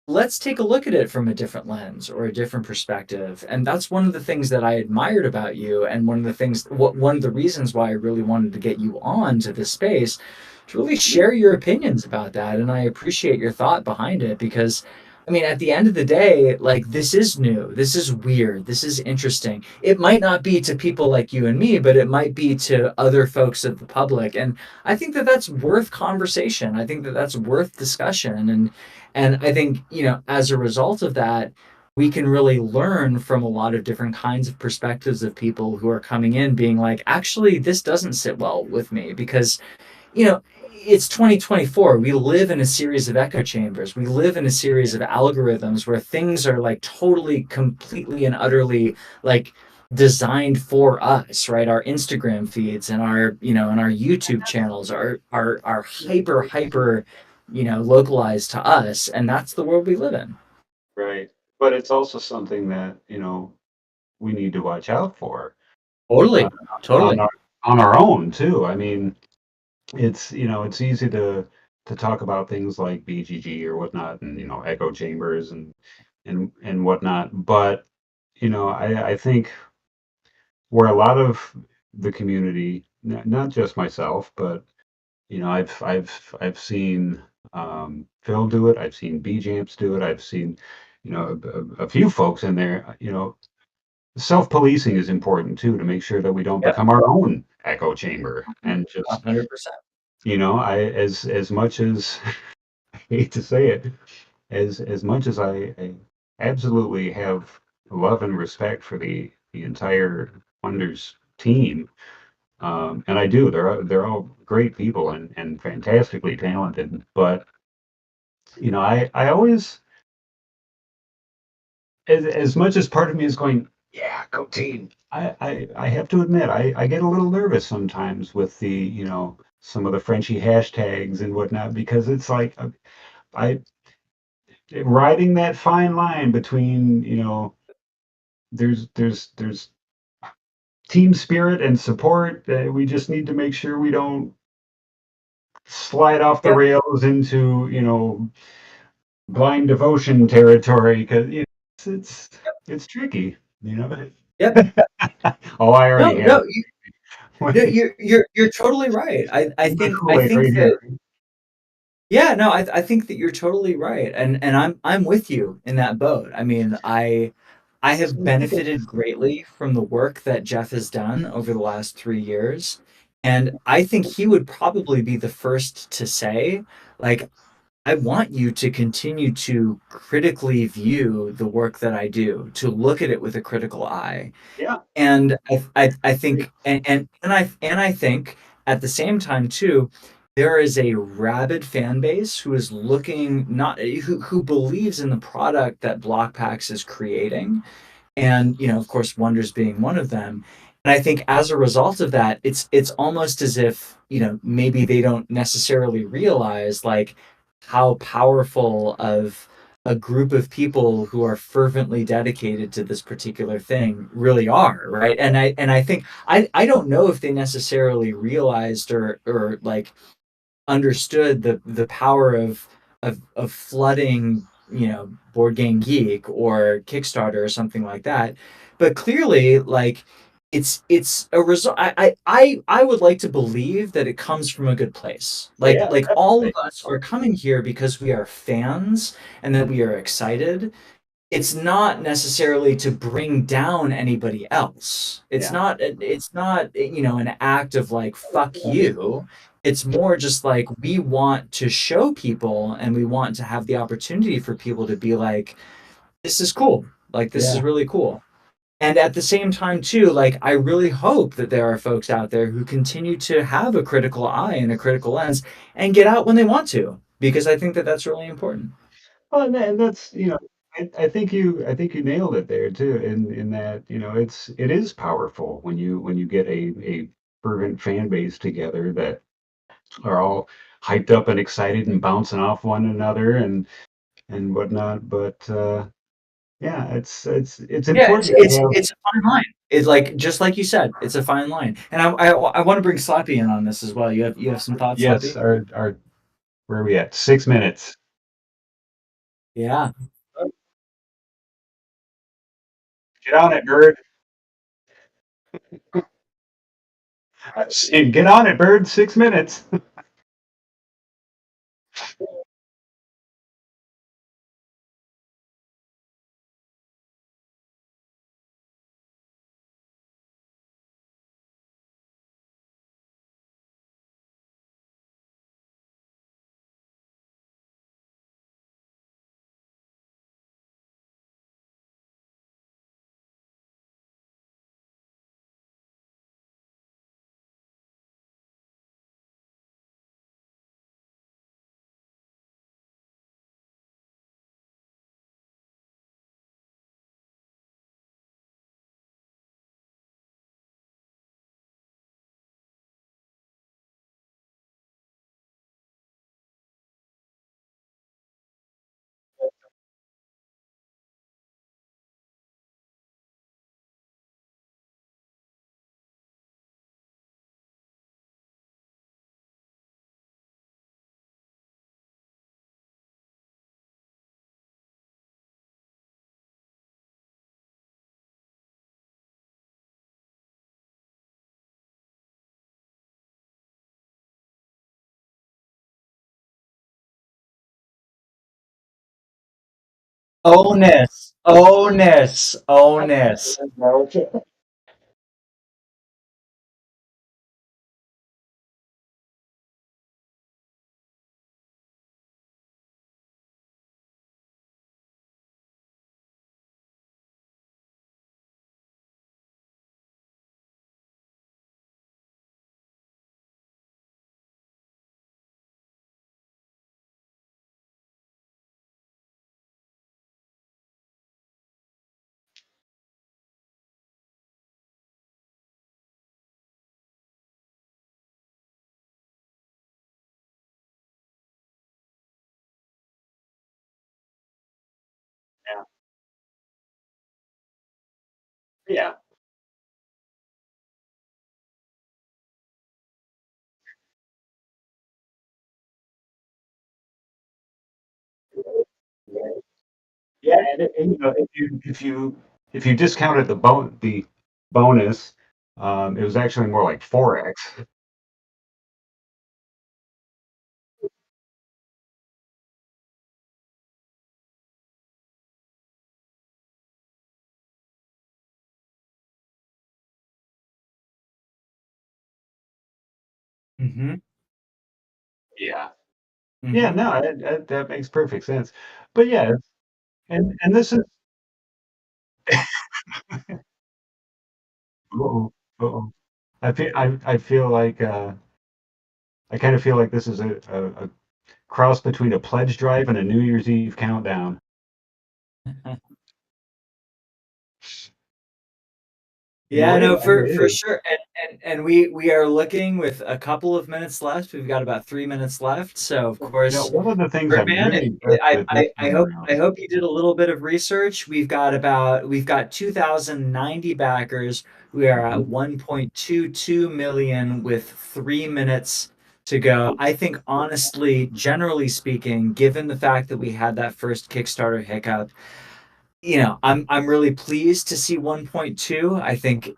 let's take a look at it from a different lens or a different perspective. And that's one of the things that I admired about you, and one of the things, one of the reasons why I really wanted to get you on to this space, to really share your opinions about that. And I appreciate your thought behind it, because I mean, at the end of the day, like, this is new, this is weird, this is interesting. It might not be to people like you and me, but it might be to other folks of the public. And I think that that's worth conversation. I think that that's worth discussion. And I think, as a result of that, we can really learn from a lot of different kinds of perspectives of people who are coming in being like, actually, this doesn't sit well with me, because, you know, it's 2024. We live in a series of echo chambers. We live in a series of algorithms where things are like totally, completely, and utterly like designed for us, right? Our Instagram feeds and our YouTube channels are hyper, localized to us, and that's the world we live in. Right. But it's also something that, we need to watch out for uh, Totally, on totally. our own too. I mean, it's easy to talk about things like BGG or whatnot, and echo chambers and whatnot. But I think where a lot of the community, not just myself, but I've seen Phil do it. I've seen B Jamps do it. I've seen a few folks in there. Self-policing is important too, to make sure that we don't Yeah, become our own echo chamber and just 100%. I as much as I hate to say it, as much as I absolutely have love and respect for the entire Wonders team, and I do. They're all great people and fantastically talented. But I always, as much as part of me is going, yeah, go team. I have to admit, I get a little nervous sometimes with the some of the Frenchy hashtags and whatnot, because it's like I riding that fine line between there's team spirit and support. We just need to make sure we don't slide off the Yep, rails into blind devotion territory, because it's it's tricky, you know. yep. Oh, I already No, have no, you're totally right. I my think I Kool-Aid think right that, here. yeah, no, I think that you're totally right, and I'm with you in that boat. I mean, I have So people, benefited greatly from the work that Jeff has done over the last 3 years, and I think he would probably be the first to say, like, I want you to continue to critically view the work that I do, to look at it with a critical eye. yeah, And I great. think, and I think at the same time too, there is a rabid fan base who is looking, not who believes in the product that Blockpacks is creating, and of course, Wonders being one of them. And I think as a result of that, it's almost as if maybe they don't necessarily realize like how powerful of a group of people who are fervently dedicated to this particular thing really are, right? And I think I don't know if they necessarily realized or like understood the power of flooding, Board Game Geek or Kickstarter or something like that. But clearly, like, it's a result. I would like to believe that it comes from a good place. Like Yeah, like all of definitely. us are coming here because we are fans and that we are excited. It's not necessarily to bring down anybody else. It's Yeah, not an act of like fuck you. It's more just like we want to show people, and we want to have the opportunity for people to be like, this is cool. Like, this is yeah. really cool. And at the same time too, like, I really hope that there are folks out there who continue to have a critical eye and a critical lens and get out when they want to, because I think that that's really important. Well, and that's I think you nailed it there too, in that it is powerful when you get a fervent fan base together that are all hyped up and excited and bouncing off one another and whatnot. But yeah, it's Yeah, important it's to it's have. it's a fine line. It's like, just like you said, it's a fine line. And I want to bring Slappy in on this as well. You have some thoughts, Yes, Slappy? our where are we at? 6 minutes. Yeah. Get on it, bird. Get on it, bird. 6 minutes. Onus, onus, onus. Yeah. Yeah, and if you discounted the bonus, it was actually more like 4x. Mm-hmm. Yeah. Yeah, Mm-hmm. no, that makes perfect sense. But yeah, and this is uh-oh, uh-oh. I feel like I kind of feel like this is a cross between a pledge drive and a New Year's Eve countdown. Yeah, Well, no, it for is. sure. And we are looking with a couple of minutes left. We've got about 3 minutes left. So of course, One of the things I'm Birdman, really impressed with this I time hope around. you did a little bit of research. We've got 2,090 backers. We are at Mhm. 1.22 million with 3 minutes to go. I think honestly, generally speaking, given the fact that we had that first Kickstarter hiccup, I'm really pleased to see 1.2. I think,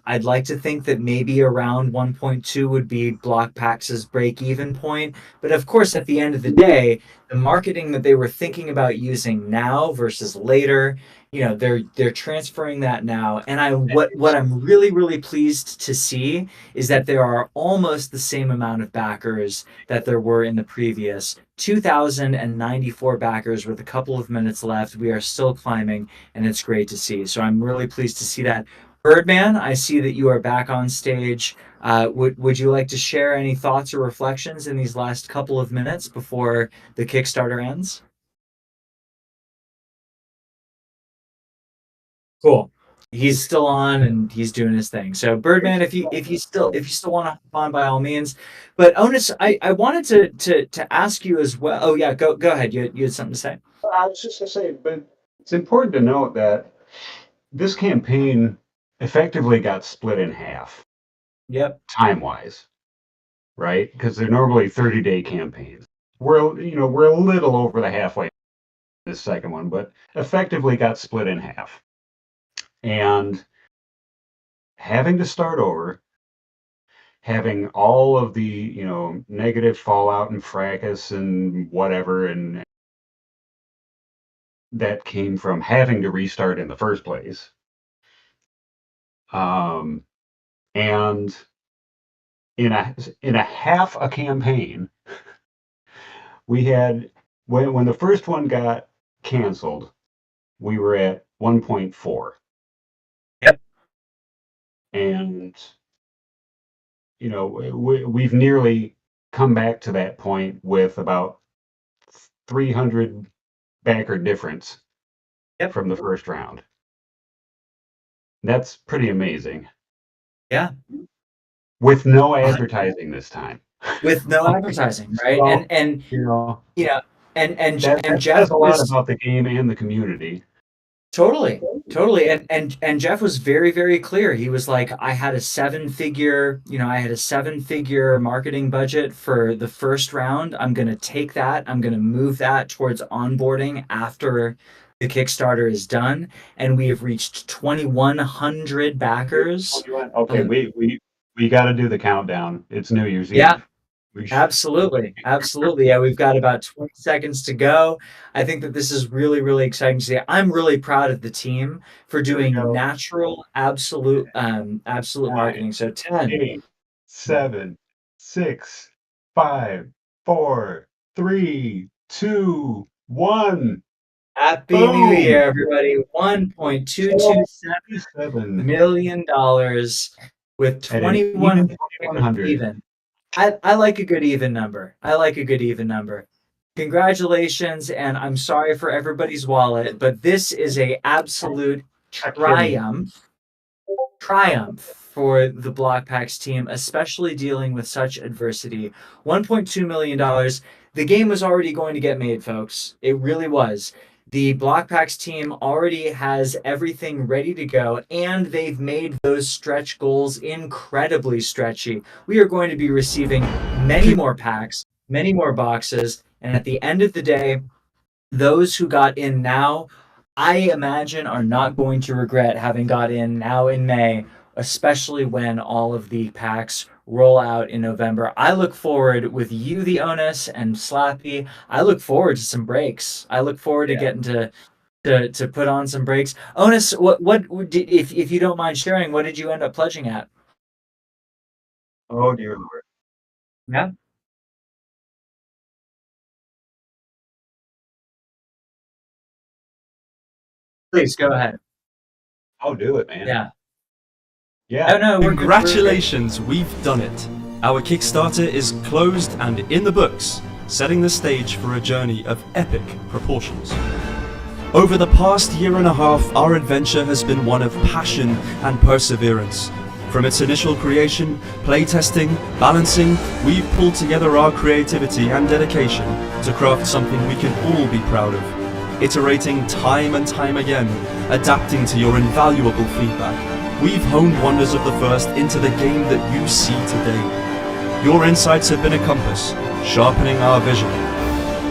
I'd like to think that maybe around 1.2 would be BlockPax's break even point. But of course, at the end of the day, the marketing that they were thinking about using now versus later, they're transferring that now. And what I'm really, really pleased to see is that there are almost the same amount of backers that there were in the previous 2,094 backers with a couple of minutes left. We are still climbing, and it's great to see. So I'm really pleased to see that. Birdman, I see that you are back on stage. Would you like to share any thoughts or reflections in these last couple of minutes before the Kickstarter ends? Cool. He's still on and he's doing his thing. So Birdman, if you still want to hop on by all means. But Onus, I wanted to ask you as well. Oh yeah, go ahead. You had something to say. I was just gonna say, but it's important to note that this campaign effectively got split in half, Yep. time-wise, right? Because they're normally 30-day campaigns. We're a little over the halfway. this second one, but effectively got split in half. And having to start over, having all of the, negative fallout and fracas and whatever, and that came from having to restart in the first place. Um, and in a half a campaign, we had when the first one got canceled, we were at 1.4. Yep. And we've nearly come back to that point with about 300 backer difference Yep. from the first round. That's pretty amazing. Yeah. With no advertising this time. With no advertising, right? Well, and that Jeff says a lot was about the game and the community. totally, and Jeff was very, very clear. He was like, I had a seven-figure marketing budget for the first round. I'm going to take that. I'm going to move that towards onboarding after the Kickstarter is done. And we have reached 2,100 backers. Okay, we got to do the countdown. It's New Year's Yeah. Eve. We should- Absolutely. Absolutely. Yeah, we've got about 20 seconds to go. I think that this is really, really exciting to see. I'm really proud of the team for Here we doing go. natural, absolute 9, marketing. So 10, 8, 7, 6, 5, 4, 3, 2, 1. Happy New Boom! Year, everybody. $1.227 7 million with at an 21 2100. even. I like a good even number. I like a good even number. Congratulations, and I'm sorry for everybody's wallet, but this is a absolute triumph for the Block Packs team, especially dealing with such adversity. $1.2 million. The game was already going to get made, folks. It really was. The Block Packs team already has everything ready to go, and they've made those stretch goals incredibly stretchy. We are going to be receiving many more packs, many more boxes, and at the end of the day, those who got in now, I imagine, are not going to regret having got in now in May, especially when all of the packs roll out in November. I look forward with you, TheOnus, and Slappy. I look forward to some breaks. I look forward to getting to put on some breaks. Onus, if you don't mind sharing, what did you end up pledging at? Oh dear Lord. Yeah. Please go ahead. I'll do it, man. Yeah. Yeah. No, we're good. Congratulations, we've done it. Our Kickstarter is closed and in the books, setting the stage for a journey of epic proportions. Over the past year and a half, our adventure has been one of passion and perseverance. From its initial creation, playtesting, balancing, we've pulled together our creativity and dedication to craft something we can all be proud of. Iterating time and time again, adapting to your invaluable feedback, we've honed Wonders of the First into the game that you see today. Your insights have been a compass, sharpening our vision.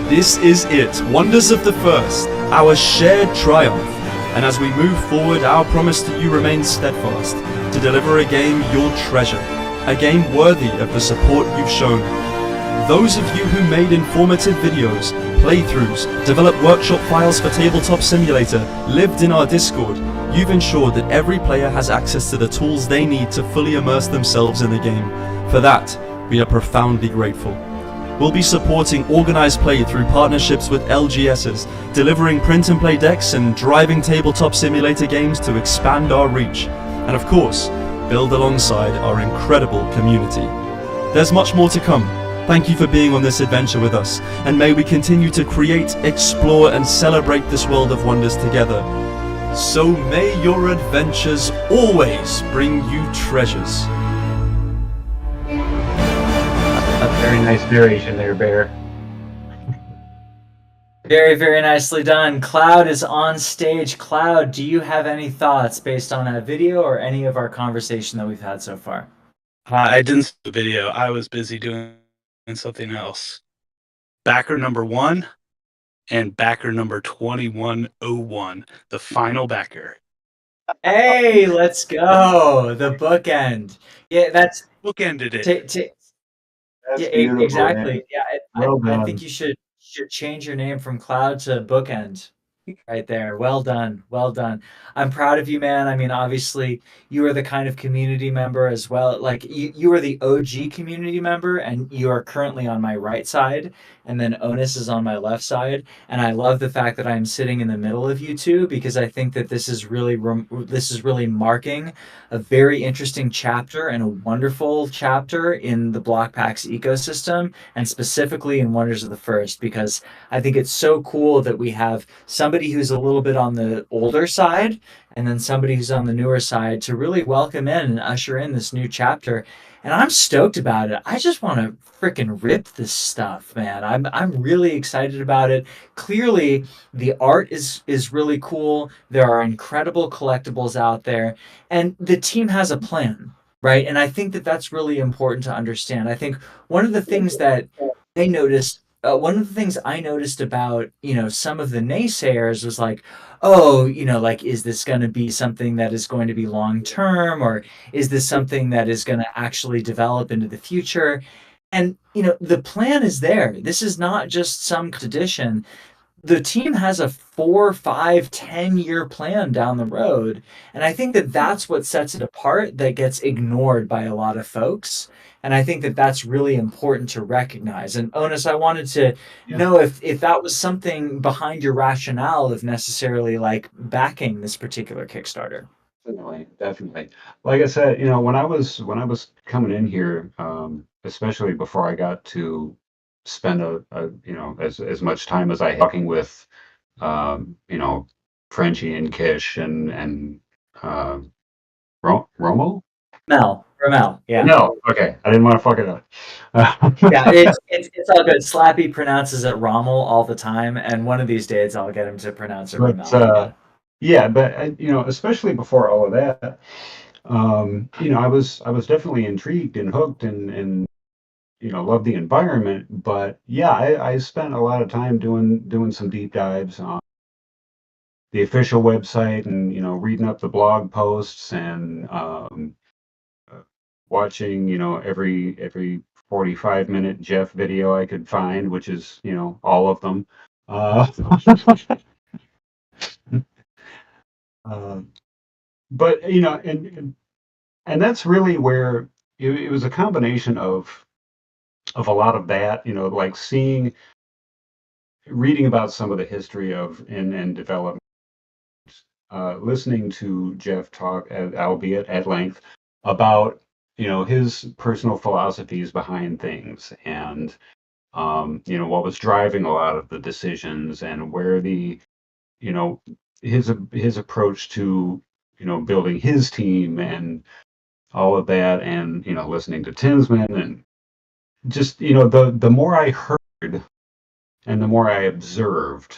This is it, Wonders of the First, our shared triumph. And as we move forward, our promise to you remains steadfast, to deliver a game you'll treasure, a game worthy of the support you've shown. Those of you who made informative videos, playthroughs, developed workshop files for Tabletop Simulator, lived in our Discord, you've ensured that every player has access to the tools they need to fully immerse themselves in the game. For that, we are profoundly grateful. We'll be supporting organized play through partnerships with LGSs, delivering print and play decks and driving Tabletop Simulator games to expand our reach, and of course, build alongside our incredible community. There's much more to come. Thank you for being on this adventure with us, and may we continue to create, explore, and celebrate this world of wonders together. So may your adventures always bring you treasures. A very nice narration there, Bear. Very, very nicely done. Cloud is on stage. Cloud, do you have any thoughts based on that video or any of our conversation that we've had so far? I didn't see the video. I was busy doing something else. Backer number 1, and backer number 2101, the final backer. Hey, let's go. The bookend. Yeah, that's Bookended it. That's yeah, beautiful, exactly. man. Yeah, Well I think done. you should change your name from Cloud to Bookend. Right there. Well done. Well done. I'm proud of you, man. I mean, obviously, you are the kind of community member as well. Like you are the OG community member, and you are currently on my right side, and then Onus is on my left side. And I love the fact that I'm sitting in the middle of you two because I think that this is really marking a very interesting chapter and a wonderful chapter in the Blockpacks ecosystem, and specifically in Wonders of the First, because I think it's so cool that we have somebody who's a little bit on the older side and then somebody who's on the newer side to really welcome in and usher in this new chapter. And I'm stoked about it. I just want to freaking rip this stuff, man. I'm really excited about it. Clearly, the art is really cool. There are incredible collectibles out there, and the team has a plan, right? And I think that that's really important to understand. I think one of the things that they noticed one of the things I noticed about, some of the naysayers was like, oh, like, is this going to be something that is going to be long term, or is this something that is going to actually develop into the future? And, the plan is there. This is not just some edition. The team has a 4, 5, 10-year plan down the road. And I think that that's what sets it apart that gets ignored by a lot of folks. And I think that that's really important to recognize. And Onus, I wanted to Yeah. know if that was something behind your rationale of necessarily like backing this particular Kickstarter. Definitely. Like I said, when I was coming in here, especially before I got to spend as much time as I had talking with you know, Frenchie and Kish and uh, Romo. Ramel, yeah. No, okay, I didn't want to fuck it up. Yeah, it's all good. Slappy pronounces it Rommel all the time, and one of these days I'll get him to pronounce it But Ramel. Yeah. yeah, but especially before all of that, I was definitely intrigued and hooked and loved the environment. But yeah, I spent a lot of time doing some deep dives on the official website and reading up the blog posts and uh, watching every 45-minute Jeff video I could find, which is all of them. Uh, uh, but and that's really where it was a combination of a lot of that, like reading about some of the history of and development, listening to Jeff talk, albeit at length, about his personal philosophies behind things and what was driving a lot of the decisions and where you know his approach to building his team and all of that, and listening to Tinsman, and just the more I heard and the more I observed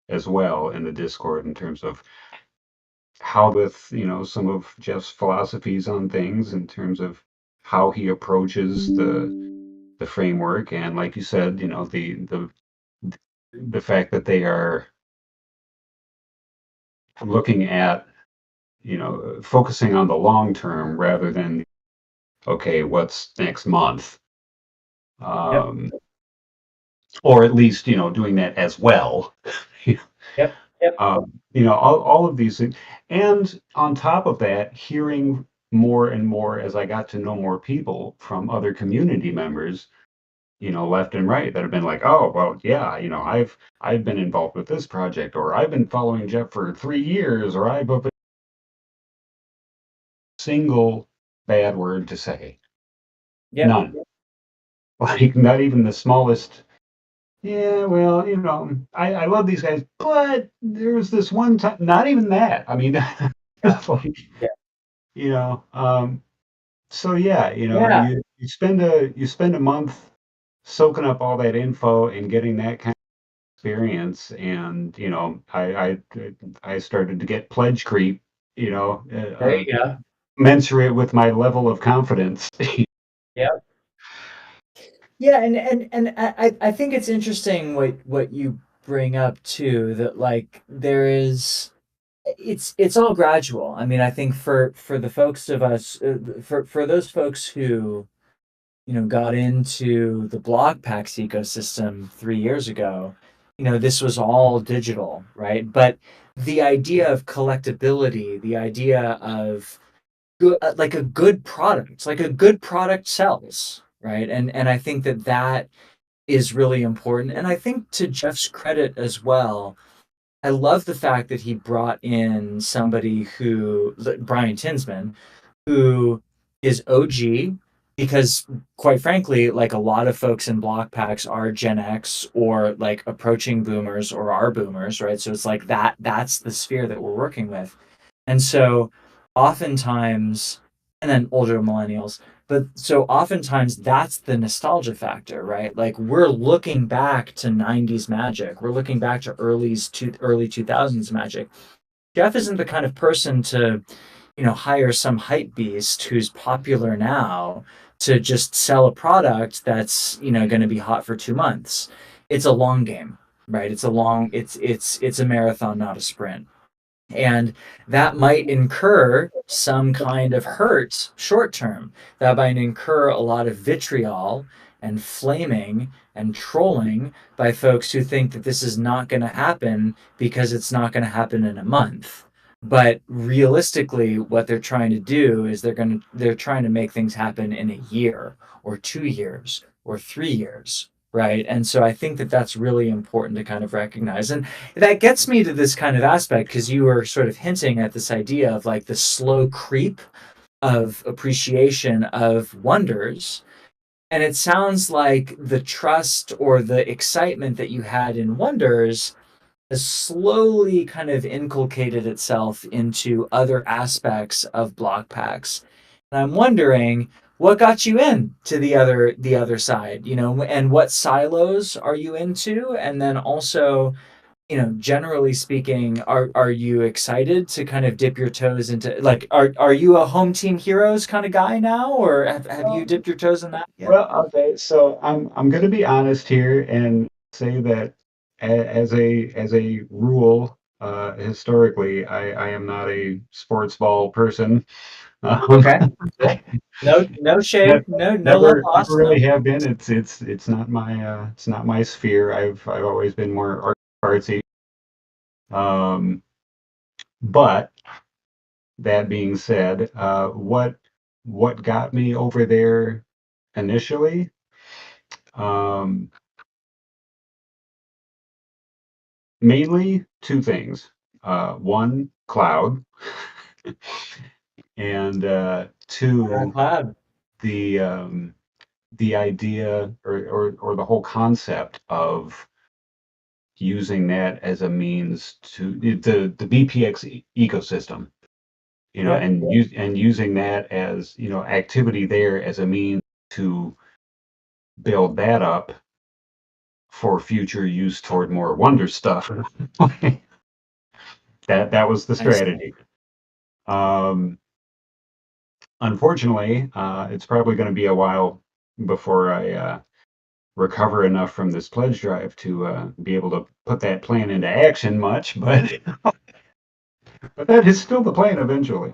as well in the Discord in terms of how with some of Jeff's philosophies on things in terms of how he approaches the framework, and like you said, the fact that they are looking at focusing on the long term rather than okay, what's next month, Yep. um, or at least doing that as well. Yep. Yep. All of these things. And on top of that, hearing more and more as I got to know more people from other community members, left and right, that have been like, oh, well, yeah, I've been involved with this project, or I've been following Jeff for 3 years, or I've opened a single bad word to say. Yep. None. Like not even the smallest. Yeah, well, I love these guys, but there was this one time, not even that. I mean, it's like, Yeah. you know, um, so yeah, Yeah. you spend a month soaking up all that info and getting that kind of experience, and I started to get pledge creep, There you go. commensurate with my level of confidence. Yep. Yeah, and I think it's interesting what you bring up too that like there is it's all gradual. I mean, I think for the folks of us for those folks who got into the block packs ecosystem 3 years ago, this was all digital, right? But the idea of collectability, the idea of good, like a good product sells, right? And I think that that is really important. And I think to Jeff's credit as well, I love the fact that he brought in somebody Brian Tinsman, who is OG, because quite frankly, like a lot of folks in block packs are Gen X or like approaching boomers or are boomers, right? So it's like that's the sphere that we're working with. And so oftentimes, and then older millennials, but so oftentimes that's the nostalgia factor, right? Like we're looking back to 90s Magic. We're looking back to early 2000s Magic. Jeff isn't the kind of person to, hire some hype beast who's popular now to just sell a product that's, going to be hot for 2 months. It's a long game, right? It's a marathon, not a sprint. And that might incur some kind of hurt short term. That might incur a lot of vitriol and flaming and trolling by folks who think that this is not going to happen because it's not going to happen in a month. But realistically, what they're trying to do is they're trying to make things happen in a year or 2 years or 3 years, right? And so I think that that's really important to kind of recognize. And that gets me to this kind of aspect because you were sort of hinting at this idea of like the slow creep of appreciation of Wonders. And it sounds like the trust or the excitement that you had in Wonders has slowly kind of inculcated itself into other aspects of block packs. And I'm wondering what got you in to the other side, and what silos are you into? And then also, generally speaking, are you excited to kind of dip your toes into like are you a home team heroes kind of guy now, or have you dipped your toes in that yet? Well, okay, so I'm going to be honest here and say that as a rule, historically, I am not a sports ball person. Um, Okay. Cool. No shade, that no love never lost, no. really have been. It's not my sphere. I've always been more artsy. Um, but that being said, what got me over there initially? Um, Mainly two things. One, cloud, and I'm two, glad. the the idea or the whole concept of using that as a means to the BPX ecosystem, Yep. and using that as activity there as a means to build that up for future use toward more wonder stuff. That was the I see. strategy. Um, Unfortunately, it's probably going to be a while before I recover enough from this pledge drive to be able to put that plan into action much, but but that is still the plan eventually.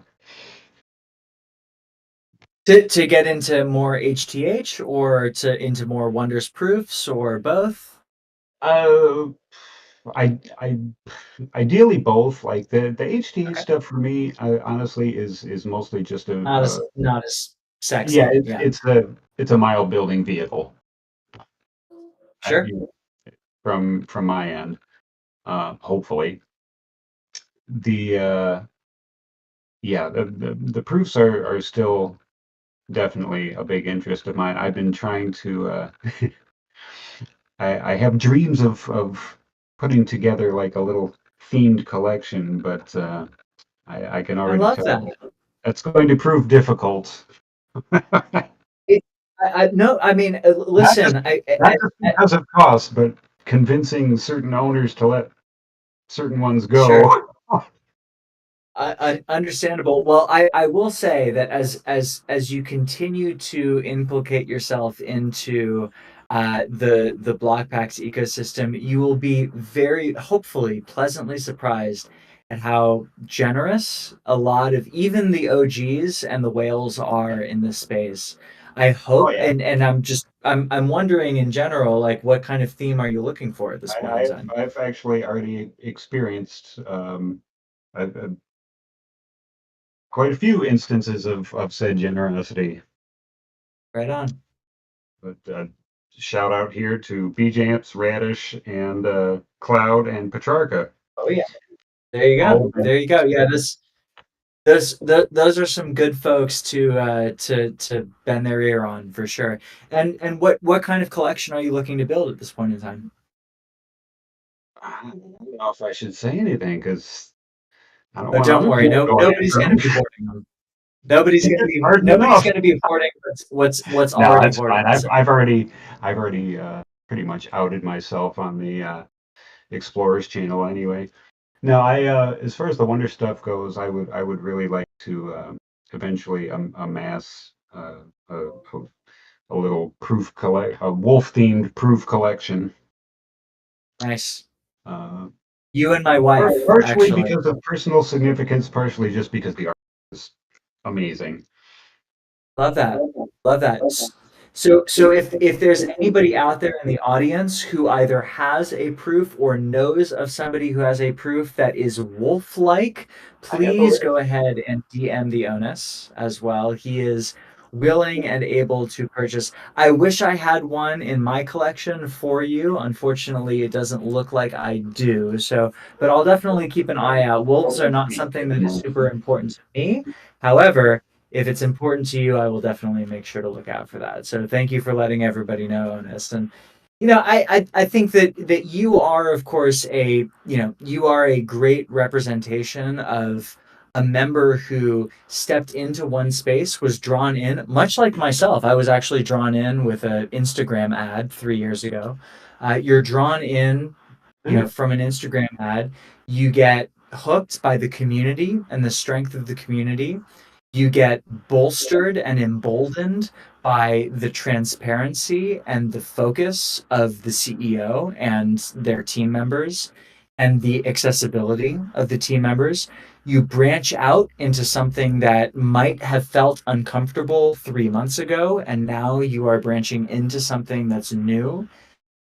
To get into more HTH or to into more Wonders proofs or both? Uh, I ideally both. Like the HTA Okay. stuff for me, honestly, is mostly just Not as yeah, sexy. Yeah. it's a mile building vehicle. Sure. You know, from my end, hopefully. The Yeah, the proofs are still definitely a big interest of mine. I've been trying to I have dreams of putting together like a little themed collection, but I can I already love tell that. that's going to prove difficult. It, no, I mean, Not just listen, not just because of cost, but convincing certain owners to let certain ones sure. go. Understandable. Well, I will say that as you continue to inculcate yourself into the Blockpacks ecosystem, you will be very hopefully pleasantly surprised at how generous a lot of even the OGs and the whales are in this space. I Oh hope, yeah, and I'm wondering in general, like what kind of theme are you looking for at this point in time? I've actually already experienced a quite a few instances of said generosity. Right on. But shout out here to BJamps, Radish, and Cloud and Petrarca. Oh yeah. There you All go. of them. There you go. Yeah, this those are some good folks to bend their ear on for sure. And what kind of collection are you looking to build at this point in time? I don't know if I should say anything because I don't Oh, want don't other worry. people No, going nobody's after going to them. be hoarding them. It's hard Nobody's enough. going to be hoarding what's No, already that's fine. hoarded. So I've already pretty much outed myself on the Explorers channel anyway. No, I as far as the Wonder stuff goes, I would really like to eventually amass a little a wolf themed proof collection. nice. Uh, You and my wife, Partially actually. because of personal significance, partially just because the art is amazing. Love that. Love that. So if there's anybody out there in the audience who either has a proof or knows of somebody who has a proof that is wolf-like, I have a please go ahead and DM TheOnus as well. He is willing and able to purchase. I wish I had one in my collection for you. Unfortunately, it doesn't look like I do. So, but I'll definitely keep an eye out. Wolves are not something that is super important to me. However, if it's important to you, I will definitely make sure to look out for that. So thank you for letting everybody know, Honest. And I think that you are, of course, you are a great representation of a member who stepped into one space, was drawn in, much like myself. I was actually drawn in with an Instagram ad 3 years ago. You're drawn in, from an Instagram ad. You get hooked by the community and the strength of the community. You get bolstered and emboldened by the transparency and the focus of the CEO and their team members and the accessibility of the team members. You branch out into something that might have felt uncomfortable 3 months ago, and now you are branching into something that's new.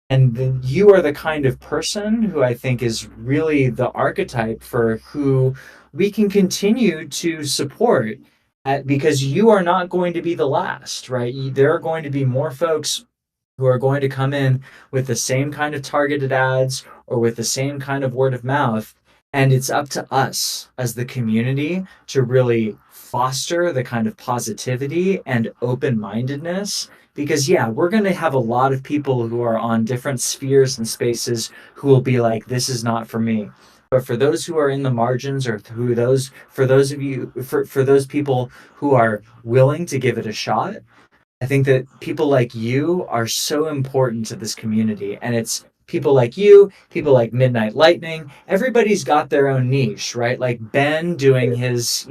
And you are the kind of person who I think is really the archetype for who we can continue to support because you are not going to be the last, right? There are going to be more folks who are going to come in with the same kind of targeted ads or with the same kind of word of mouth. And it's up to us as the community to really foster the kind of positivity and open mindedness. Because, yeah, we're going to have a lot of people who are on different spheres and spaces who will be like, this is not for me. But for those who are in the margins, or for those of you, for those people who are willing to give it a shot, I think that people like you are so important to this community. And it's people like you, people like Midnight Lightning. Everybody's got their own niche, right? Like Ben doing his,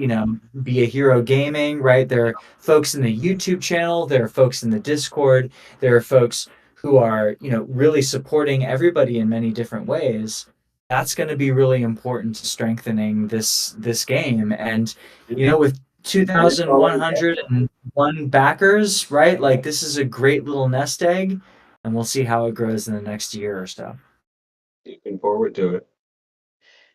Be a Hero Gaming, right? There are folks in the YouTube channel, there are folks in the Discord, there are folks who are, really supporting everybody in many different ways. That's going to be really important to strengthening this game. And, with 2,101 backers, right? Like this is a great little nest egg, and we'll see how it grows in the next year or so. Looking forward to it.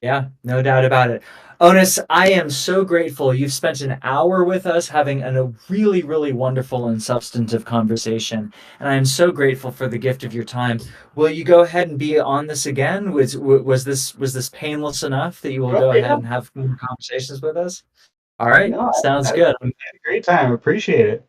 Yeah, no doubt about it. Onus, I am so grateful. You've spent an hour with us having a really, really wonderful and substantive conversation, and I am so grateful for the gift of your time. Will you go ahead and be on this again? Was this painless enough that you will Oh go ahead yeah, and have more conversations with us? All right, no, sounds I good. had a great time. Appreciate it.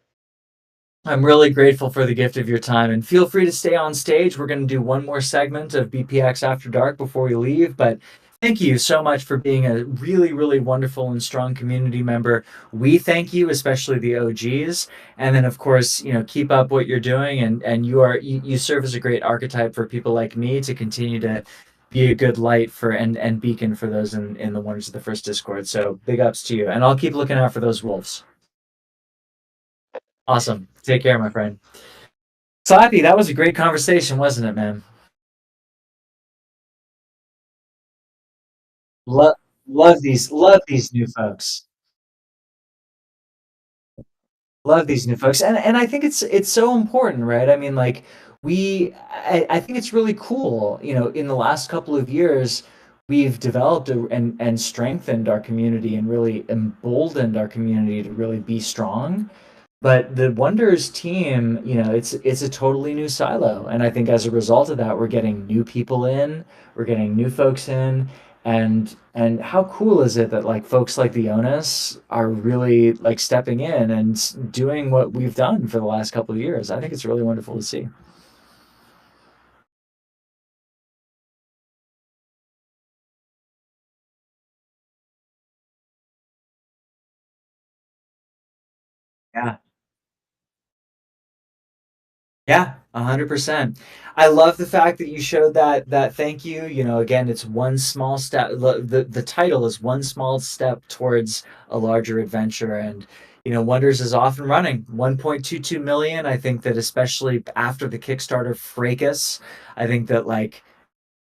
I'm really grateful for the gift of your time, and feel free to stay on stage. We're going to do one more segment of BPX After Dark before we leave, but thank you so much for being a really, really wonderful and strong community member. We thank you, especially the OGs, and then of course, keep up what you're doing, and you serve as a great archetype for people like me to continue to be a good light for and beacon for those in the Wonders of the First Discord. So big ups to you, and I'll keep looking out for those wolves. Awesome. Take care, my friend. Slappy, that was a great conversation, wasn't it, man? Lo- love these new folks. Love these new folks, and I think it's so important, right? I mean, like I think it's really cool. You know, in the last couple of years, we've developed and strengthened our community and really emboldened our community to really be strong. But the Wonders team, you know, it's a totally new silo, and I think as a result of that, we're getting new people in, we're getting new folks in, and how cool is it that like folks like TheOnus are really like stepping in and doing what we've done for the last couple of years. I think it's really wonderful to see. Yeah. Yeah, 100%. I love the fact that you showed that thank you. You know, again, it's one small step. The title is one small step towards a larger adventure, and you know, Wonders is off and running. 1.22 million. I think that especially after the Kickstarter fracas, I think that like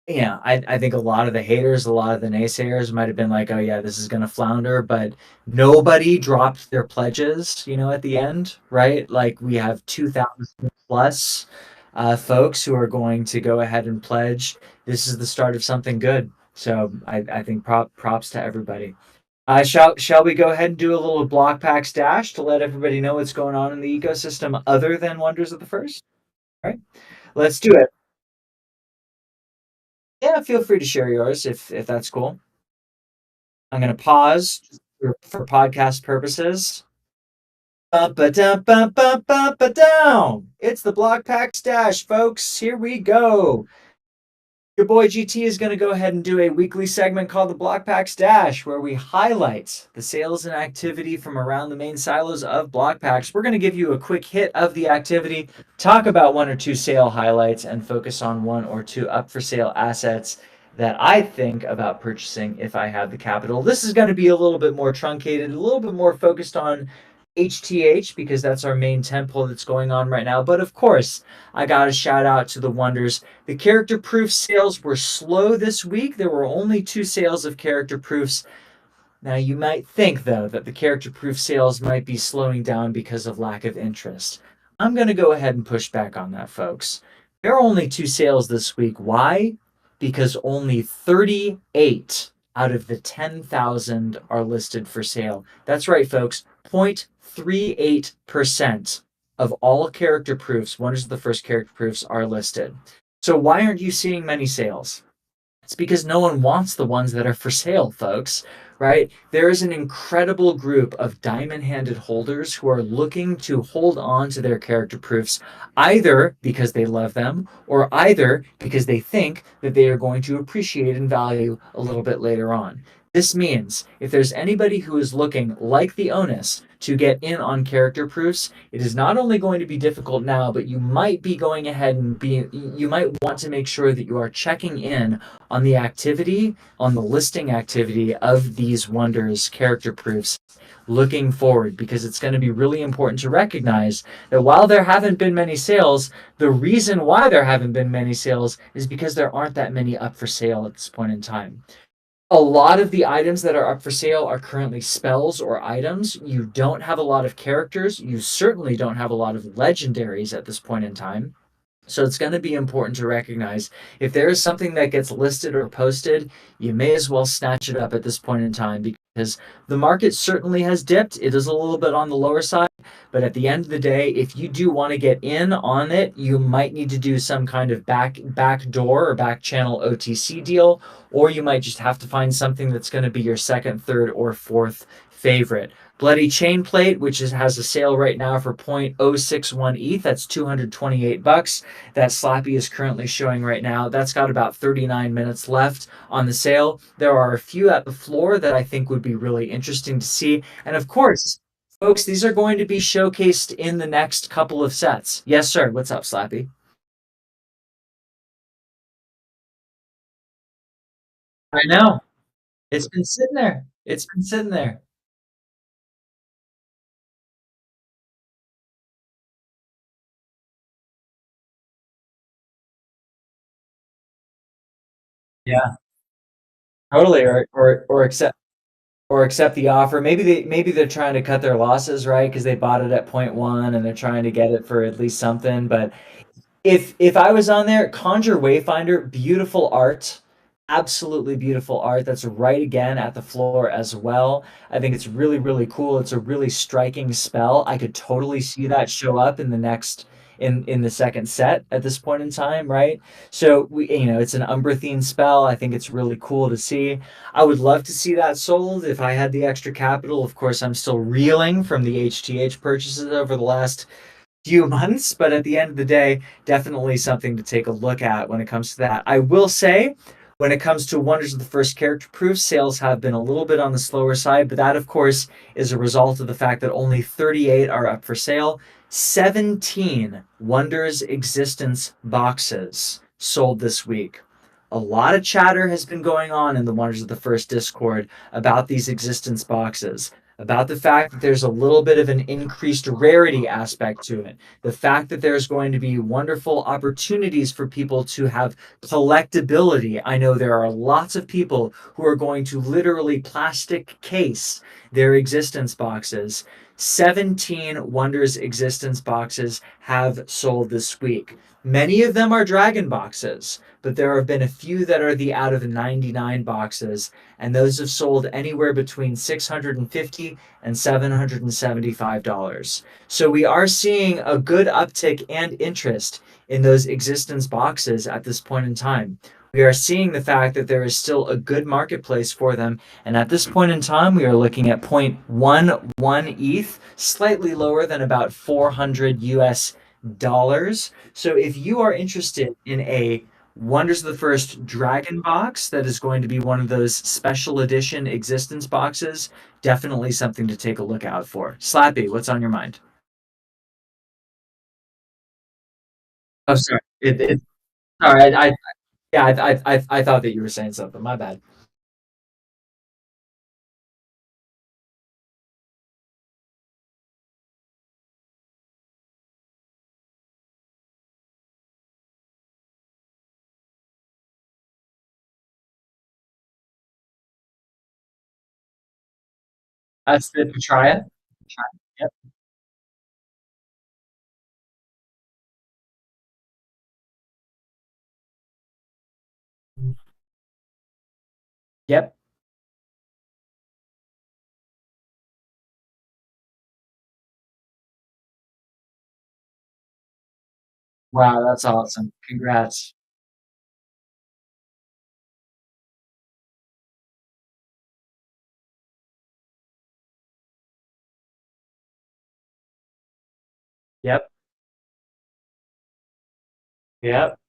yeah, I think a lot of the haters, a lot of the naysayers might have been like, oh yeah, this is gonna flounder, but nobody dropped their pledges, you know, at the end, right? Like we have 2,000 plus folks who are going to go ahead and pledge. This is the start of something good. So I think props to everybody. Shall we go ahead and do a little block packs dash to let everybody know what's going on in the ecosystem other than Wonders of the First? All right, let's do it. Yeah, feel free to share yours if that's cool. I'm going to pause for podcast purposes. Ba-ba-dum. It's the Block Pack Stash, folks. Here we go. Your boy GT is going to go ahead and do a weekly segment called the Block Pack Stash, where we highlight the sales and activity from around the main silos of Block Packs. We're going to give you a quick hit of the activity, talk about one or two sale highlights, and focus on one or two up for sale assets that I think about purchasing if I have the capital. This is going to be a little bit more truncated, a little bit more focused on HTH because that's our main tempo that's going on right now. But of course, I got to shout out to the Wonders. The character proof sales were slow this week. There were only two sales of character proofs. Now, you might think, though, that the character proof sales might be slowing down because of lack of interest. I'm going to go ahead and push back on that, folks. There are only two sales this week. Why? Because only 38 out of the 10,000 are listed for sale. That's right, folks. 0.38% of all character proofs, Wonders of the First character proofs, are listed. So, why aren't you seeing many sales? It's because no one wants the ones that are for sale, folks, right? There is an incredible group of diamond handed holders who are looking to hold on to their character proofs either because they love them or either because they think that they are going to appreciate in value a little bit later on. This means if there's anybody who is looking like TheOnus to get in on character proofs, it is not only going to be difficult now, but you might be going ahead and you might want to make sure that you are checking in on the activity, on the listing activity of these Wonders character proofs looking forward, because it's going to be really important to recognize that while there haven't been many sales, the reason why there haven't been many sales is because there aren't that many up for sale at this point in time. A lot of the items that are up for sale are currently spells or items. You don't have a lot of characters. You certainly don't have a lot of legendaries at this point in time. So it's going to be important to recognize if there is something that gets listed or posted, you may as well snatch it up at this point in time because the market certainly has dipped. It is a little bit on the lower side, but at the end of the day, if you do want to get in on it, you might need to do some kind of back door or back channel OTC deal, or you might just have to find something that's going to be your second, third, or fourth favorite. Bloody Chain Plate, which has a sale right now for 0.061 ETH, that's 228 bucks. That Slappy is currently showing right now. That's got about 39 minutes left on the sale. There are a few at the floor that I think would be really interesting to see. And of course, folks, these are going to be showcased in the next couple of sets. Yes, sir. What's up, Slappy? I know. It's been sitting there. It's been sitting there. Yeah, totally. Or accept the offer. Maybe they're trying to cut their losses, right? Because they bought it at point one and they're trying to get it for at least something. But if I was on there, Conjure Wayfinder, beautiful art, absolutely beautiful art. That's right again at the floor as well. I think it's really cool. It's a really striking spell. I could totally see that show up in the next in the second set at this point in time, right? So it's an Umbrathine spell. I think it's really cool to see. I would love to see that sold if I had the extra capital. Of course, I'm still reeling from the HTH purchases over the last few months, but at the end of the day, definitely something to take a look at when it comes to that. I will say, when it comes to Wonders of the First character proof, sales have been a little bit on the slower side, but that, of course, is a result of the fact that only 38 are up for sale. 17 Wonders Existence boxes sold this week. A lot of chatter has been going on in the Wonders of the First Discord about these existence boxes, about the fact that there's a little bit of an increased rarity aspect to it, the fact that there's going to be wonderful opportunities for people to have collectability. I know there are lots of people who are going to literally plastic case their existence boxes. 17 Wonders existence boxes have sold this week. Many of them are dragon boxes, but there have been a few that are the out of 99 boxes, and those have sold anywhere between $650 and $775. So we are seeing a good uptick and interest in those existence boxes at this point in time. We are seeing the fact that there is still a good marketplace for them, and at this point in time, we are looking at 0.11 ETH, slightly lower than about 400 US dollars. So if you are interested in a Wonders of the First Dragon box that is going to be one of those special edition existence boxes, definitely something to take a look out for. Slappy, what's on your mind? Oh, sorry. Sorry. Yeah, I thought that you were saying something. My bad. That's the Patria. Yep. Yep. Wow, that's awesome. Congrats. Yep. Yep.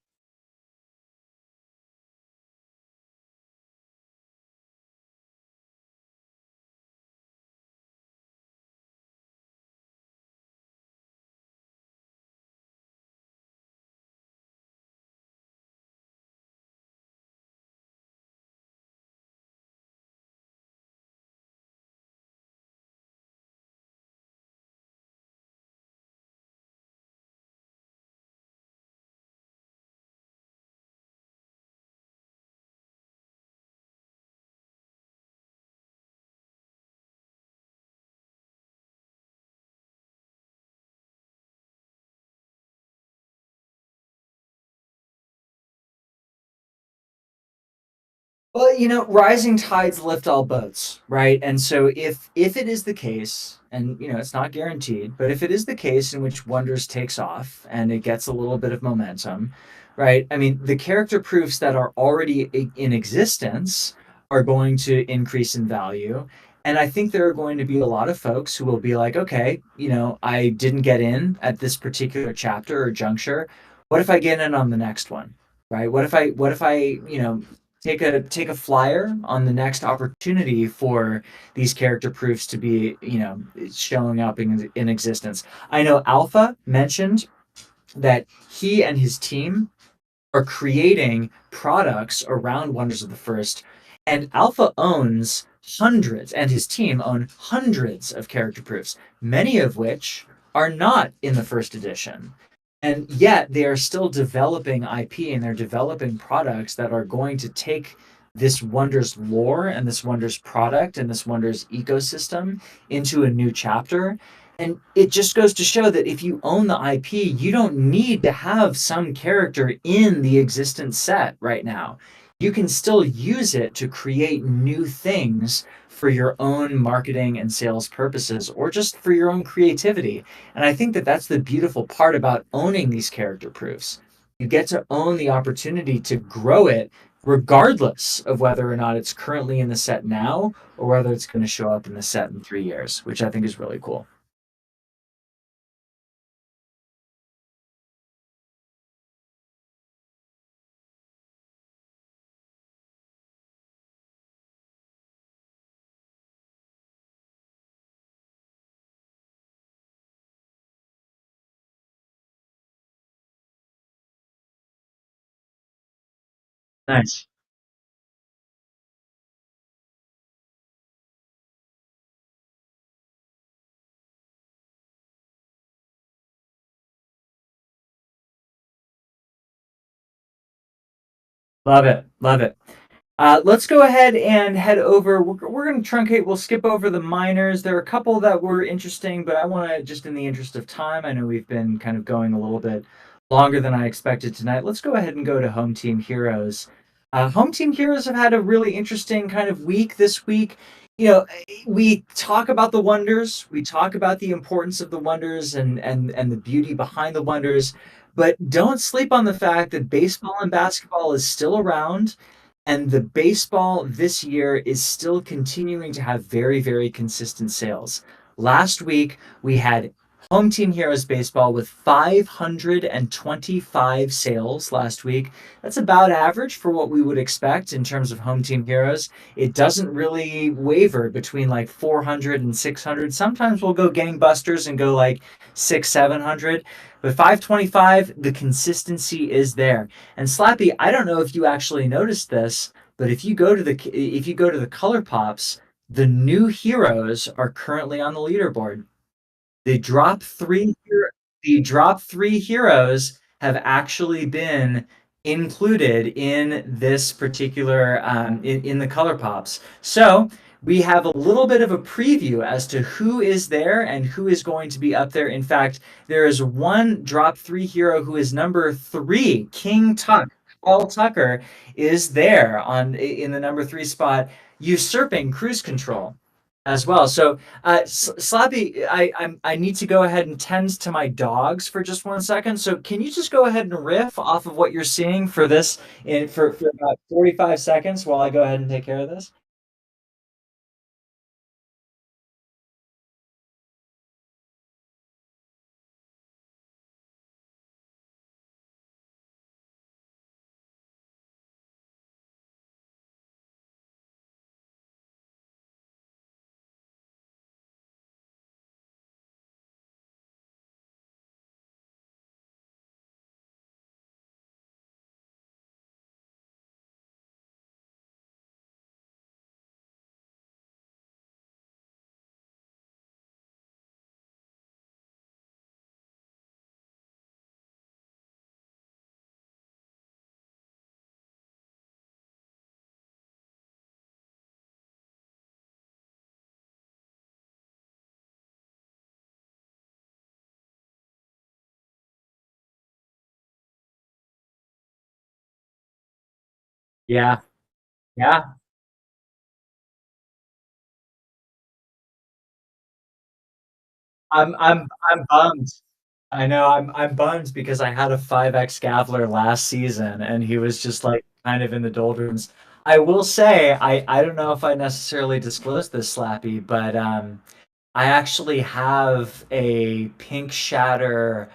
Well, rising tides lift all boats, right? And so if it is the case, and it's not guaranteed, but if it is the case in which Wonders takes off and it gets a little bit of momentum, right? I mean, the character proofs that are already in existence are going to increase in value. And I think there are going to be a lot of folks who will be like, okay, I didn't get in at this particular chapter or juncture. What if I get in on the next one? Right? What if I, take a flyer on the next opportunity for these character proofs to be showing up in existence. I know Alpha mentioned that he and his team are creating products around Wonders of the First, and Alpha owns hundreds, and his team own hundreds of character proofs, many of which are not in the first edition. And yet they are still developing IP and they're developing products that are going to take this Wonders lore and this Wonders product and this Wonders ecosystem into a new chapter. And it just goes to show that if you own the IP, you don't need to have some character in the existent set right now. You can still use it to create new things for your own marketing and sales purposes or just for your own creativity. And I think that that's the beautiful part about owning these character proofs. You get to own the opportunity to grow it regardless of whether or not it's currently in the set now or whether it's going to show up in the set in 3 years, which I think is really cool. Nice. Love it. Love it. Let's go ahead and head over. We're going to truncate. We'll skip over the minors. There are a couple that were interesting, but I want to, just in the interest of time, I know we've been kind of going a little bit longer than I expected tonight. Let's go ahead and go to Home Team Heroes. Home Team Heroes have had a really interesting kind of week this week. You know, we talk about the wonders, we talk about the importance of the wonders and the beauty behind the wonders, but don't sleep on the fact that baseball and basketball is still around and the baseball this year is still continuing to have very, very consistent sales. Last week, we had Home Team Heroes Baseball with 525 sales last week. That's about average for what we would expect in terms of Home Team Heroes. It doesn't really waver between like 400 and 600. Sometimes we'll go gangbusters and go like 6, 700. But 525, the consistency is there. And Slappy, I don't know if you actually noticed this, but if you go to the color pops, the new heroes are currently on the leaderboard. The drop three the drop three heroes have actually been included in this particular in the color pops. So we have a little bit of a preview as to who is there and who is going to be up there. In fact, there is one drop three hero who is number three, King Tuck. Paul Tucker is there on in the number three spot, usurping cruise control as well. So Slappy, I need to go ahead and tend to my dogs for just 1 second. So can you just go ahead and riff off of what you're seeing for this for about 45 seconds while I go ahead and take care of this? Yeah, yeah. I'm bummed. I know I'm bummed because I had a 5X Gavler last season and he was just like kind of in the doldrums. I will say I don't know if I necessarily disclosed this, Slappy, but I actually have a Pink Shatter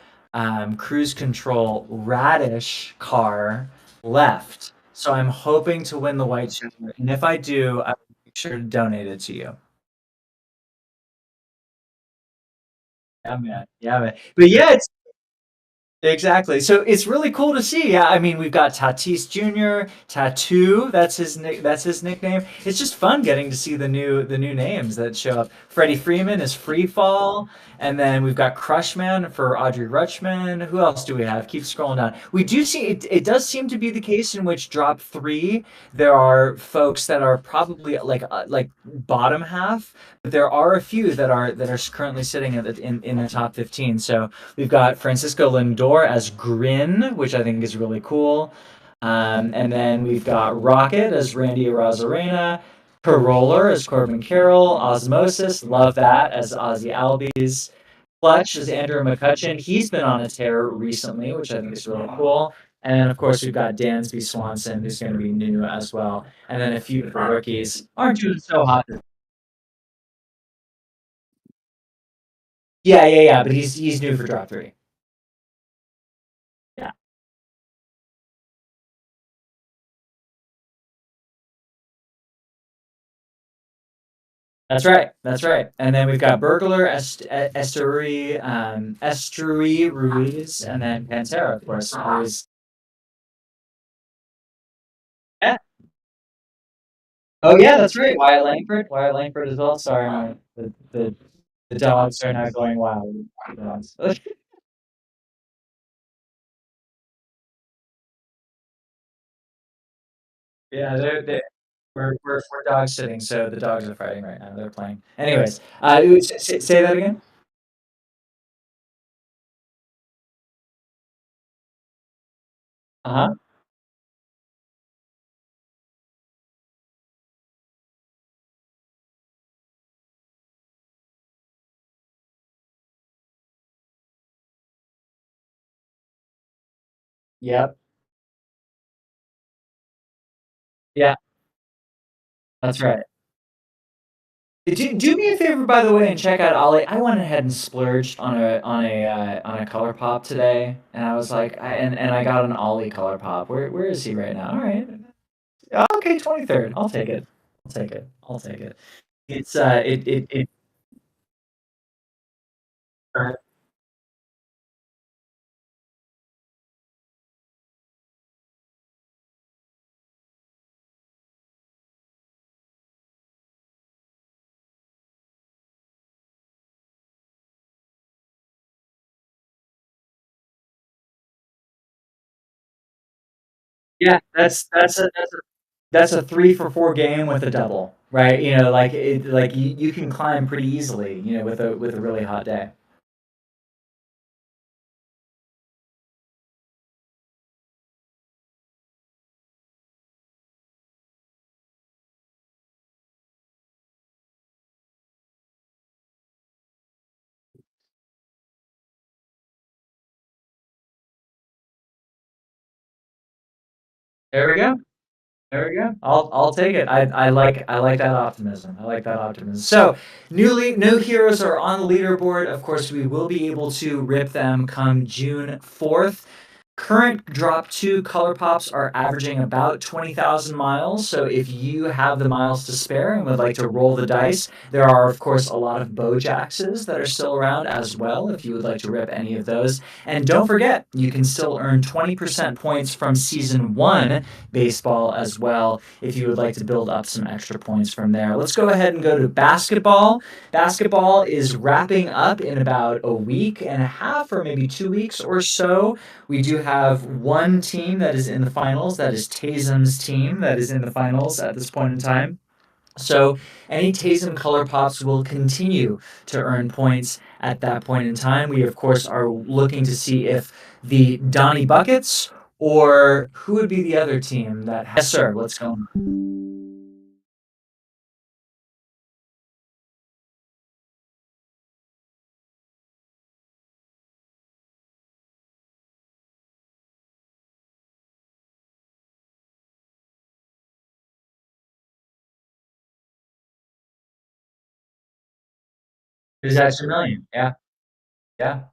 cruise control Radish car left. So I'm hoping to win the White Shatter. And if I do, I'll make sure to donate it to you. Yeah, man. Yeah, man. But yeah, Exactly. So it's really cool to see. Yeah, I mean, we've got Tatis Jr., Tattoo. That's his nickname. It's just fun getting to see the new names that show up. Freddie Freeman is Free Fall, and then we've got Crushman for Audrey Rutschman. Who else do we have? Keep scrolling down. We do see it. It does seem to be the case in which drop three. There are folks that are probably like bottom half, but there are a few that are currently sitting in the top 15. So we've got Francisco Lindor as Grin, which I think is really cool. And then we've got Rocket as Randy Arozarena, Caroller as Corbin Carroll, Osmosis, love that as Ozzy Albies, Clutch as Andrew McCutcheon. He's been on a tear recently, which I think is really cool. And then, of course, we've got Dansby Swanson, who's going to be new as well. And then a few of the rookies aren't doing so hot. Yeah, yeah, yeah. But he's new for drop three. Yeah. That's right. That's right. And then we've got Burglar, Estuary, Ruiz, and then Pantera, of course. Always. Yeah. Oh yeah, that's right. Wyatt Langford. Wyatt Langford as well. Sorry, the dogs are now going wild. Dogs. Yeah, we're dog sitting, so the dogs are fighting right now. They're playing. Anyways, say that again. Uh huh. Yep. Yeah, that's right. Do me a favor, by the way, and check out Ollie. I went ahead and splurged on a color pop today, and I was like, and I got an Ollie color pop. Where is he right now? All right, okay, 23rd. I'll take it. I'll take it. I'll take it. It's it. Yeah, that's a 3 for 4 game with a double, right? Like you can climb pretty easily, with a really hot day. There we go. There we go. I'll take it. I like that optimism. I like that optimism. So new heroes are on the leaderboard. Of course, we will be able to rip them come June 4th. Current drop two color pops are averaging about 20,000 miles. So if you have the miles to spare and would like to roll the dice, there are, of course, a lot of Bojaxes that are still around as well if you would like to rip any of those. And don't forget, you can still earn 20% points from season one baseball as well if you would like to build up some extra points from there. Let's go ahead and go to basketball. Basketball is wrapping up in about a week and a half or maybe 2 weeks or so. We do have one team that is in the finals. That is Taysom's team that is in the finals at this point in time. So any Taysom color pops will continue to earn points at that point in time. We of course are looking to see if the Donnie Buckets or who would be the other team that has. Yes, sir. What's going on? There's extra million. Yeah. Yeah.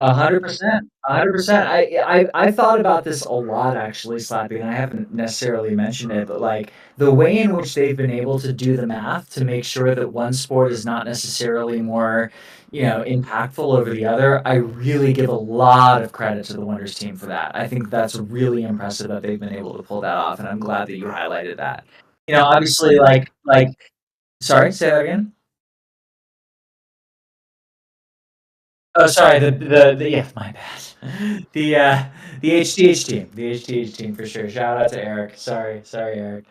100%, 100%. I thought about this a lot actually, Slappy, and I haven't necessarily mentioned it, but like the way in which they've been able to do the math to make sure that one sport is not necessarily more, impactful over the other, I really give a lot of credit to the Wonders team for that. I think that's really impressive that they've been able to pull that off, and I'm glad that you highlighted that. Obviously, sorry, say that again. Oh, sorry. Yeah, my bad. The HTH team, the HTH team for sure. Shout out to Eric. Sorry, Eric.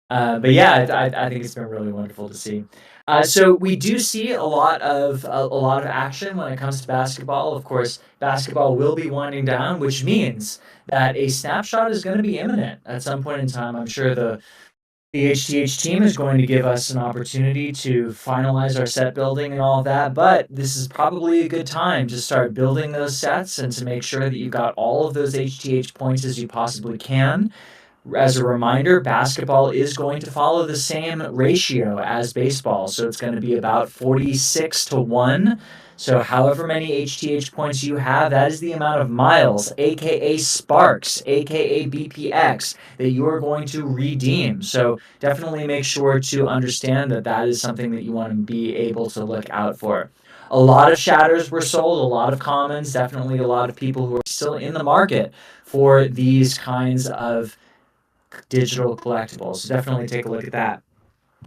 But yeah, I think it's been really wonderful to see. So we do see a lot of action when it comes to basketball. Of course, basketball will be winding down, which means that a snapshot is going to be imminent at some point in time. I'm sure the HTH team is going to give us an opportunity to finalize our set building and all of that, but this is probably a good time to start building those sets and to make sure that you've got all of those HTH points as you possibly can. As a reminder, basketball is going to follow the same ratio as baseball. So it's going to be about 46 to 1. So, however many HTH points you have, that is the amount of miles, aka sparks, aka BPX, that you are going to redeem. So, definitely make sure to understand that that is something that you want to be able to look out for. A lot of shatters were sold, a lot of commons, definitely a lot of people who are still in the market for these kinds of digital collectibles. So definitely take a look at that.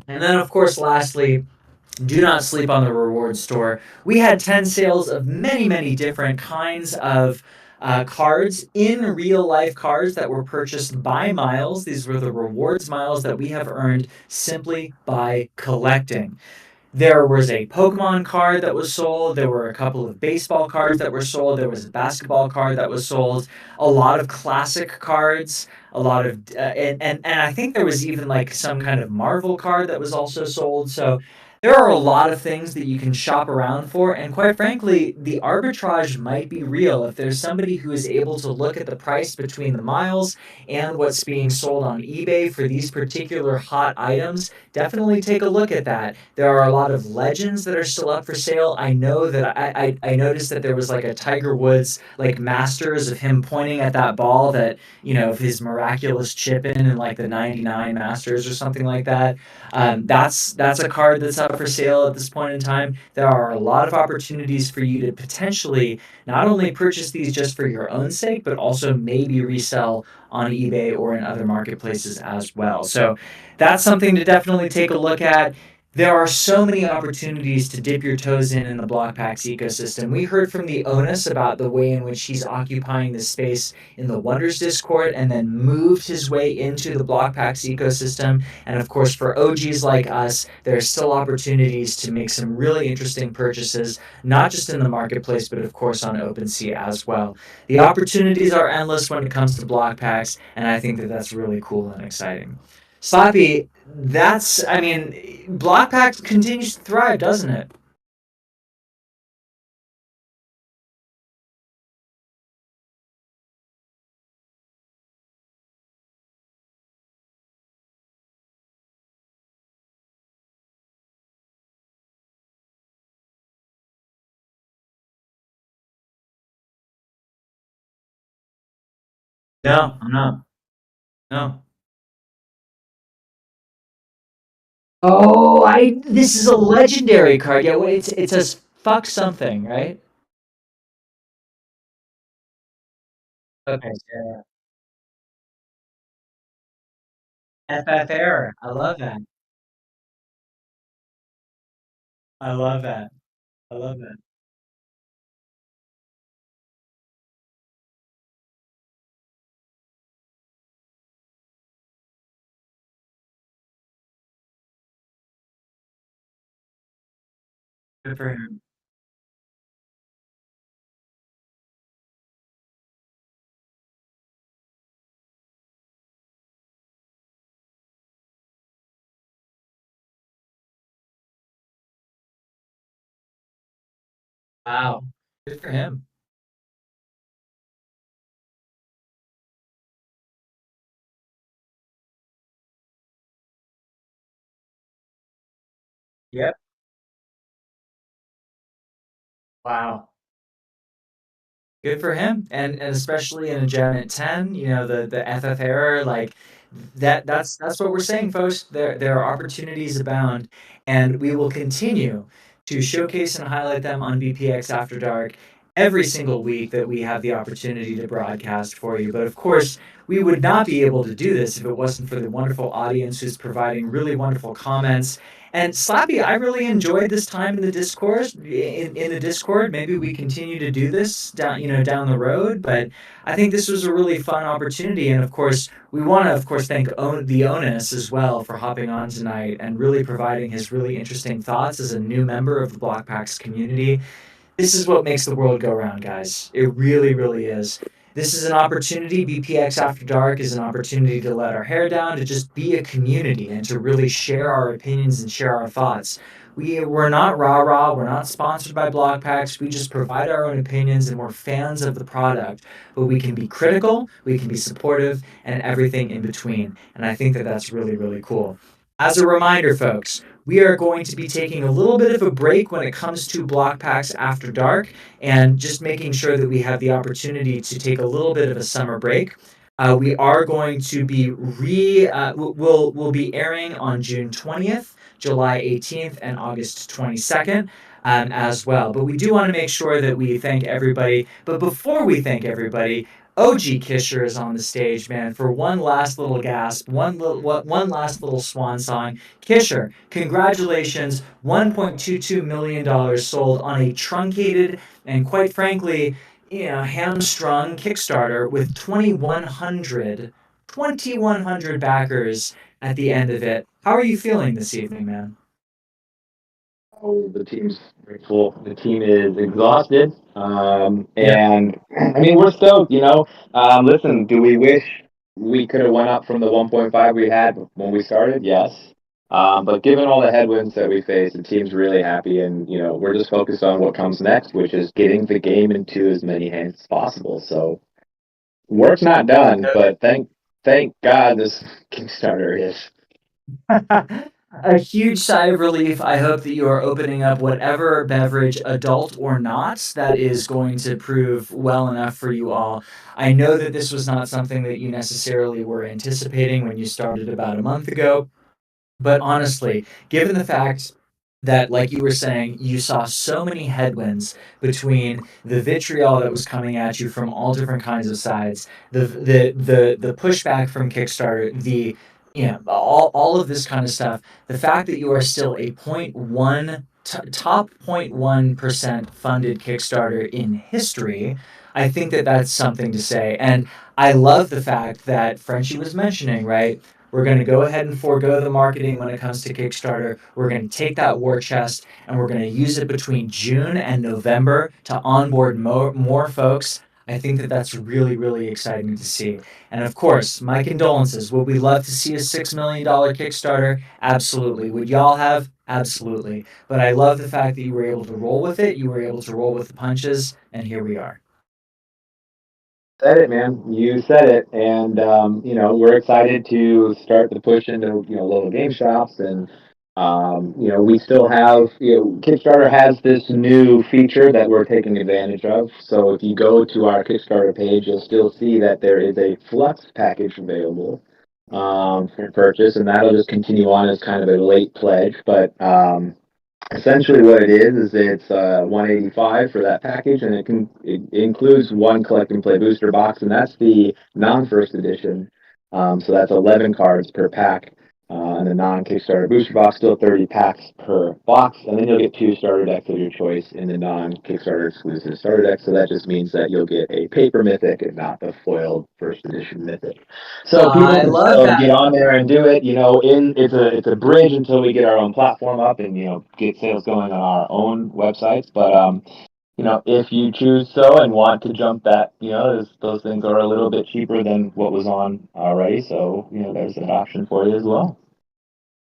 And then, of course, lastly, do not sleep on the reward store. We had 10 sales of many, many different kinds of cards, in real life cards that were purchased by Miles. These were the rewards miles that we have earned simply by collecting. There was a Pokemon card that was sold. There were a couple of baseball cards that were sold. There was a basketball card that was sold. A lot of classic cards. A lot of and I think there was even like some kind of Marvel card that was also sold. So there are a lot of things that you can shop around for, and quite frankly, the arbitrage might be real if there's somebody who is able to look at the price between the miles and what's being sold on eBay for these particular hot items. Definitely take a look at that. There are a lot of legends that are still up for sale. I know that I noticed that there was like a Tiger Woods like Masters of him pointing at that ball that of his miraculous chip in like the '99 Masters or something like that. That's a card that's up for sale at this point in time. There are a lot of opportunities for you to potentially not only purchase these just for your own sake, but also maybe resell on eBay or in other marketplaces as well. So that's something to definitely take a look at. There are so many opportunities to dip your toes in the block packs ecosystem. We heard from TheOnus about the way in which he's occupying this space in the Wonders Discord and then moved his way into the block packs ecosystem. And of course, for OGs like us, there are still opportunities to make some really interesting purchases, not just in the marketplace, but of course on OpenSea as well. The opportunities are endless when it comes to block packs, and I think that that's really cool and exciting. Slappy, I mean, block packs continues to thrive, doesn't it? No, I'm not. No. Oh, this is a legendary card. Yeah, wait, it says fuck something, right? Okay, yeah. FF error. I love that. I love that. I love that. Good for him. Wow. Good for him. Yep. Wow. Good for him, and especially in a Gen at 10, the FF era, like that's what we're saying, folks. There are opportunities abound, and we will continue to showcase and highlight them on BPX After Dark every single week that we have the opportunity to broadcast for you. But of course, we would not be able to do this if it wasn't for the wonderful audience who's providing really wonderful comments. And Slappy, I really enjoyed this time in the Discord. In the Discord, maybe we continue to do this down the road. But I think this was a really fun opportunity, and of course, we want to, of course, thank TheOnus as well for hopping on tonight and really providing his really interesting thoughts as a new member of the Block Packs community. This is what makes the world go round, guys. It really, really is. This is an opportunity. BPX After Dark is an opportunity to let our hair down, to just be a community, and to really share our opinions and share our thoughts. We're not rah-rah. We're not sponsored by Block Packs. We just provide our own opinions, and we're fans of the product. But we can be critical, we can be supportive, and everything in between. And I think that that's really, really cool. As a reminder, folks, we are going to be taking a little bit of a break when it comes to Block Packs After Dark, and just making sure that we have the opportunity to take a little bit of a summer break. We are going to be we'll be airing on June 20th, July 18th, and August 22nd. As well. But we do want to make sure that we thank everybody. But before we thank everybody, OG Kisher is on the stage, man, for one last little gasp, one last little swan song. Kisher, congratulations, $1.22 million sold on a truncated and, quite frankly, hamstrung Kickstarter with 2,100 backers at the end of it. How are you feeling this evening, man? Oh, the team's grateful. The team is exhausted. Yeah. And I mean, we're stoked, you know. Listen, do we wish we could have went up from the 1.5 we had when we started? Yes. But given all the headwinds that we face, the team's really happy, and we're just focused on what comes next, which is getting the game into as many hands as possible. So work's not done, but thank God this Kickstarter is. A huge sigh of relief. I hope that you are opening up whatever beverage, adult or not, that is going to prove well enough for you all. I know that this was not something that you necessarily were anticipating when you started about a month ago. But honestly, given the fact that, like you were saying, you saw so many headwinds between the vitriol that was coming at you from all different kinds of sides, the pushback from Kickstarter, all of this kind of stuff, the fact that you are still a top 0.1% funded Kickstarter in history, I think that that's something to say. And I love the fact that Frenchie was mentioning, right? We're going to go ahead and forego the marketing when it comes to Kickstarter. We're going to take that war chest and we're going to use it between June and November to onboard more folks. I think that that's really, really exciting to see. And of course, my condolences. Would we love to see a $6 million Kickstarter? Absolutely. Would y'all have? Absolutely. But I love the fact that you were able to roll with it. You were able to roll with the punches. And here we are. Said it, man. You said it, and we're excited to start the push into local game shops, and we still have Kickstarter has this new feature that we're taking advantage of. So if you go to our Kickstarter page, you'll still see that there is a Flux package available for purchase, and that'll just continue on as kind of a late pledge, but. Essentially, what it is it's 185 for that package, and it includes one collect and play booster box, and that's the non-first edition. So that's 11 cards per pack, and the non-Kickstarter booster box still 30 packs per box, and then you'll get 2 starter decks of your choice in the non-Kickstarter exclusive starter deck. So that just means that you'll get a paper mythic and not the foiled first edition mythic. So people I can love still that. get on there and do it. It's a bridge until we get our own platform up and get sales going on our own websites. But if you choose so and want to jump that, those things are a little bit cheaper than what was on already. So there's an option for you as well.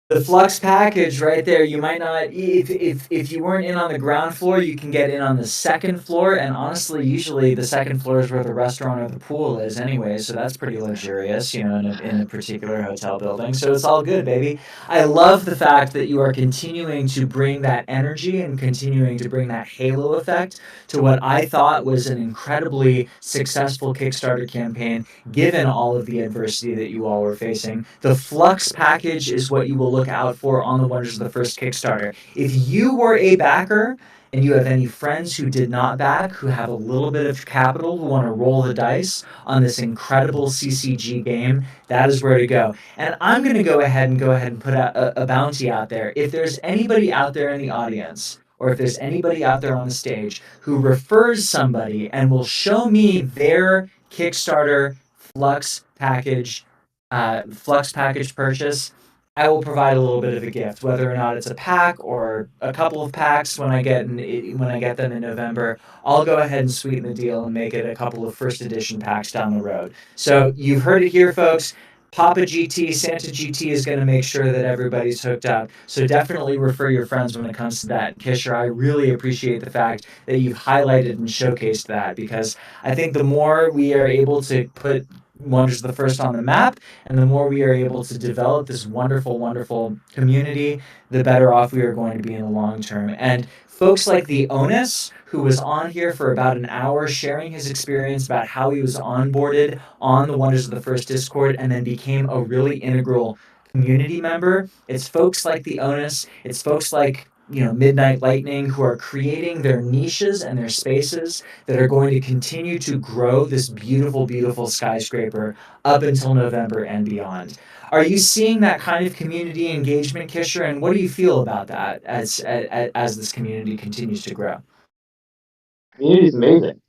The Flux package right there, you might not, if you weren't in on the ground floor, you can get in on the second floor. And honestly, usually the second floor is where the restaurant or the pool is anyway. So that's pretty luxurious, in a particular hotel building. So it's all good, baby. I love the fact that you are continuing to bring that energy and continuing to bring that halo effect to what I thought was an incredibly successful Kickstarter campaign, given all of the adversity that you all were facing. The Flux package is what you will look out for on the Wonders of the First Kickstarter. If you were a backer and you have any friends who did not back, who have a little bit of capital, who want to roll the dice on this incredible CCG game, that is where to go. And I'm going to go ahead and put a bounty out there. If there's anybody out there in the audience, or if there's anybody out there on the stage who refers somebody and will show me their Kickstarter Flux package purchase, I will provide a little bit of a gift, whether or not it's a pack or a couple of packs when I get them in November. I'll go ahead and sweeten the deal and make it a couple of first edition packs down the road. So you've heard it here, folks. Papa GT, Santa GT is going to make sure that everybody's hooked up. So definitely refer your friends when it comes to that. Kisher, I really appreciate the fact that you've highlighted and showcased that, because I think the more we are able to put Wonders of the First on the map, and the more we are able to develop this wonderful, wonderful community, the better off we are going to be in the long term. And folks like TheOnus, who was on here for about an hour sharing his experience about how he was onboarded on the Wonders of the First Discord and then became a really integral community member. It's folks like TheOnus, it's folks like Midnight Lightning, who are creating their niches and their spaces that are going to continue to grow this beautiful, beautiful skyscraper up until November and beyond. Are you seeing that kind of community engagement, Kisher? And what do you feel about that as this community continues to grow? Community's amazing,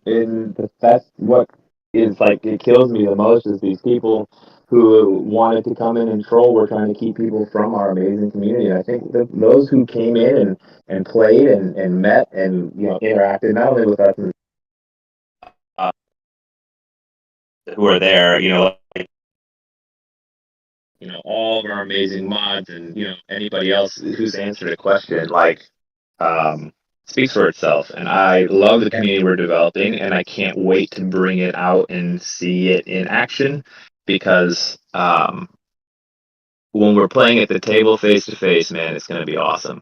and that's what is like, it kills me the most is these people who wanted to come in and troll. We're trying to keep people from our amazing community. And I think that those who came in and played and met and interacted not only with us uh, who are there, all of our amazing mods and anybody else who's answered a question, like, speaks for itself. And I love the community we're developing, and I can't wait to bring it out and see it in action, because when we're playing at the table face to face, man, it's going to be awesome.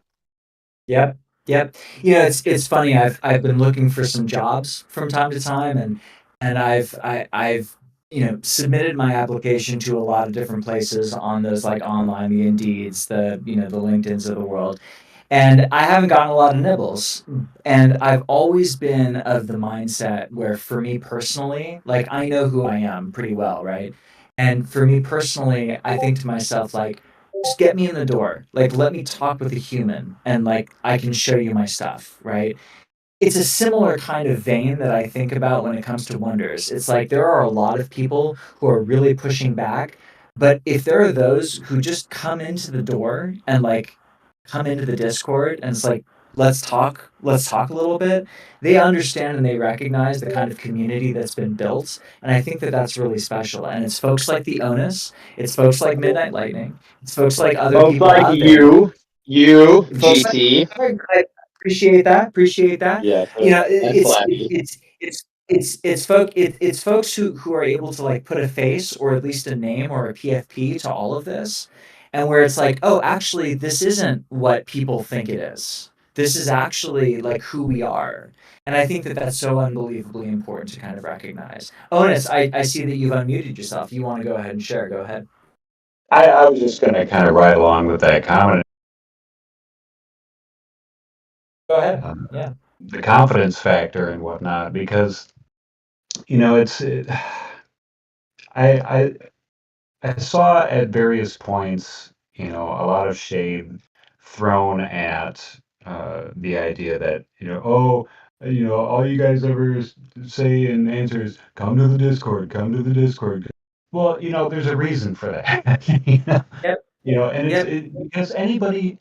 Yep. Yep. It's funny. I've been looking for some jobs from time to time, and I've submitted my application to a lot of different places on those, like, online, the Indeeds, the LinkedIn's of the world. And I haven't gotten a lot of nibbles. And I've always been of the mindset where, for me personally, like, I know who I am pretty well, right? And for me personally, I think to myself, like, just get me in the door. Like, let me talk with a human, and, like, I can show you my stuff, right? It's a similar kind of vein that I think about when it comes to Wonders. It's like there are a lot of people who are really pushing back, but if there are those who just come into the door and, like, come into the Discord and it's like, let's talk a little bit, they understand and they recognize the kind of community that's been built. And I think that that's really special. And it's folks like TheOnus, it's folks like Midnight Lightning, it's folks like other Folks people like out there. you, Folks like, GT. I appreciate that. Appreciate that. Yes, and It's Flashy. it's folks who are able to, like, put a face or at least a name or a PFP to all of this, and where it's like, oh, actually, this isn't what people think it is. This is actually, like, who we are. And I think that that's so unbelievably important to kind of recognize. Onus, I see that you've unmuted yourself. You want to go ahead and share? Go ahead. I was just going to kind of ride along with that comment. Go ahead. Yeah. The confidence factor and whatnot, because I I saw at various points, a lot of shade thrown at the idea that, oh, all you guys ever say and answer is come to the Discord, come to the Discord. Well, there's a reason for that. Yep. And Yep. because anybody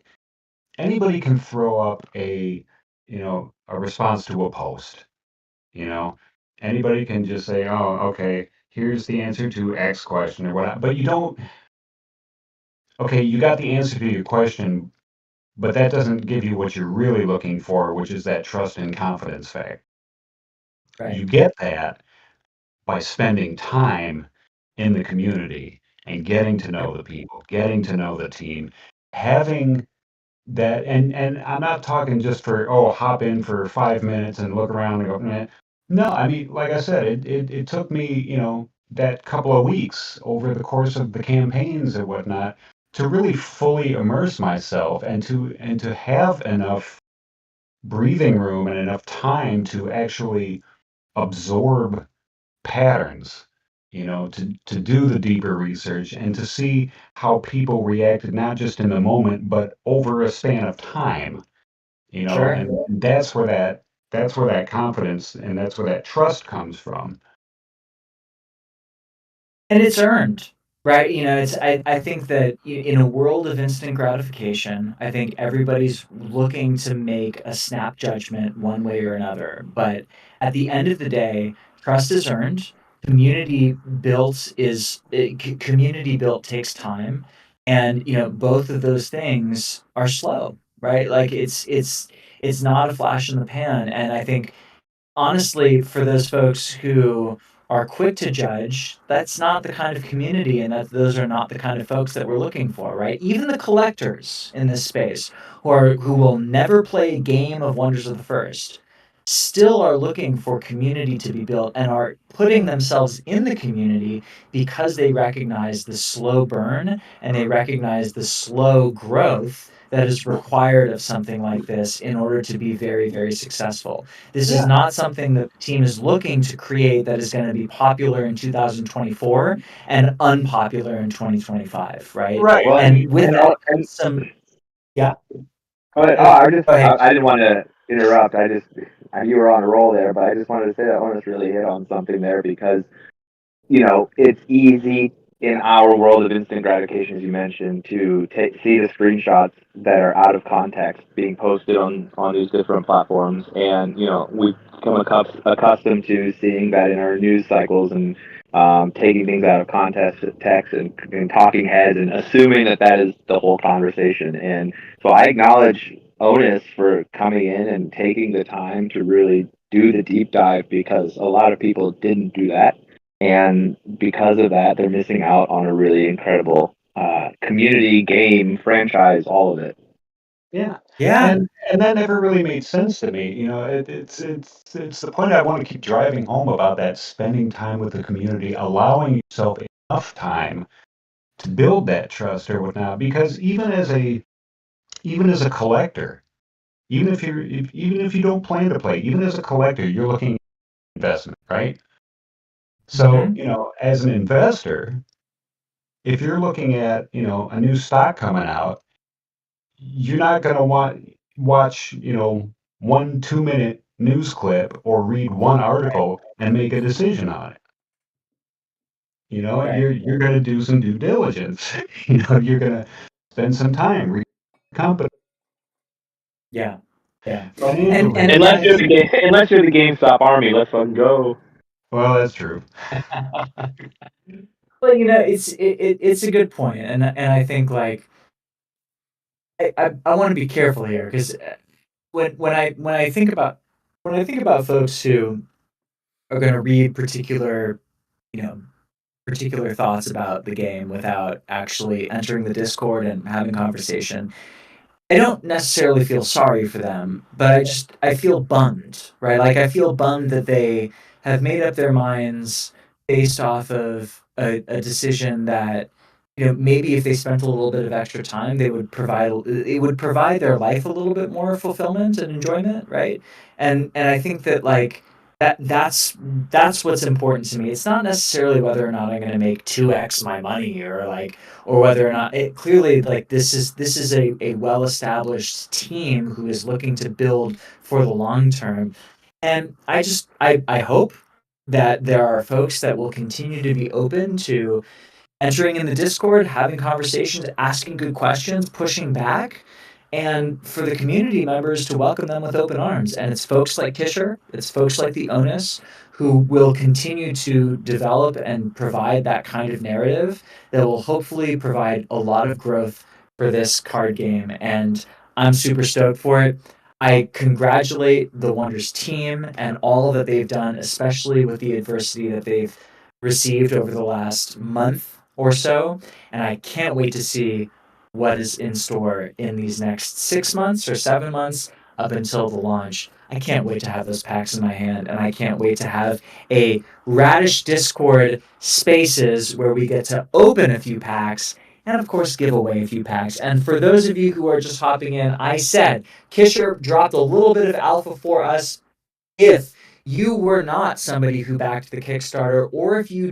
can throw up a response to a post. You know, anybody can just say, "Oh, okay, here's the answer to X question or whatnot." But okay, you got the answer to your question, but that doesn't give you what you're really looking for, which is that trust and confidence factor. You Right. get that by spending time in the community and getting to know the people, getting to know the team, having that. And I'm not talking just for, oh, hop in for 5 minutes and look around and go, "Meh." No, I mean, like I said, it took me, that couple of weeks over the course of the campaigns and whatnot to really fully immerse myself and to have enough breathing room and enough time to actually absorb patterns, to do the deeper research and to see how people reacted, not just in the moment, but over a span of time, Sure. and that's where that confidence and that's where that trust comes from. And it's earned, right? I think that in a world of instant gratification, I think everybody's looking to make a snap judgment one way or another. But at the end of the day, trust is earned. Community built takes time, and both of those things are slow, right? Like it's not a flash in the pan. And I think honestly, for those folks who are quick to judge, that's not the kind of community, and that those are not the kind of folks that we're looking for, right? Even the collectors in this space, who will never play a game of Wonders of the First, still are looking for community to be built and are putting themselves in the community because they recognize the slow burn and they recognize the slow growth that is required of something like this in order to be very, very successful. This is Yeah. not something the team is looking to create that is going to be popular in 2024 and unpopular in 2025, right? Right. Well, And with that, and some yeah. go ahead. Go I ahead. I didn't want to interrupt. You were on a roll there, but I just wanted to say that Onus really hit on something there because it's easy in our world of instant gratification, as you mentioned, to see the screenshots that are out of context being posted on these different platforms. And, we've become accustomed to seeing that in our news cycles and taking things out of context, text, and talking heads and assuming that that is the whole conversation. And so I acknowledge Onus for coming in and taking the time to really do the deep dive because a lot of people didn't do that and because of that, they're missing out on a really incredible community game franchise. All of it. Yeah. Yeah. And that never really made sense to me. It's the point I want to keep driving home about that spending time with the community, allowing yourself enough time to build that trust or whatnot. Because even as a collector, even if you don't plan to play, even as a collector, you're looking at investment, right? So, Hmm. as an investor, if you're looking at, a new stock coming out, you're not going to watch, 1 2 minute news clip or read one article and make a decision on it. Right. You're going to do some due diligence. You're going to spend some time reading the company, Yeah. Yeah. financial And reports. Unless you're the GameStop army, let's fucking go. Well, that's true. well, it's a good point, and I think like I want to be careful here because when I think about folks who are going to read you know particular thoughts about the game without actually entering the Discord and having conversation, I don't necessarily feel sorry for them, but I feel bummed, right? Like I feel bummed that they have made up their minds based off of a decision that maybe if they spent a little bit of extra time, it would provide their life a little bit more fulfillment and enjoyment, right? And I think that like that's what's important to me. It's not necessarily whether or not I'm going to make 2x my money or whether or not it clearly like this is a well-established team who is looking to build for the long term. And I hope that there are folks that will continue to be open to entering in the Discord, having conversations, asking good questions, pushing back, and for the community members to welcome them with open arms. And it's folks like Kisher, it's folks like TheOnus who will continue to develop and provide that kind of narrative that will hopefully provide a lot of growth for this card game. And I'm super stoked for it. I congratulate the Wonders team and all that they've done, especially with the adversity that they've received over the last month or so. And I can't wait to see what is in store in these next 6 months or 7 months up until the launch. I can't wait to have those packs in my hand, and I can't wait to have a Radish Discord spaces where we get to open a few packs and, of course, give away a few packs. And for those of you who are just hopping in, I said Kisher dropped a little bit of alpha for us. If you were not somebody who backed the Kickstarter, or if you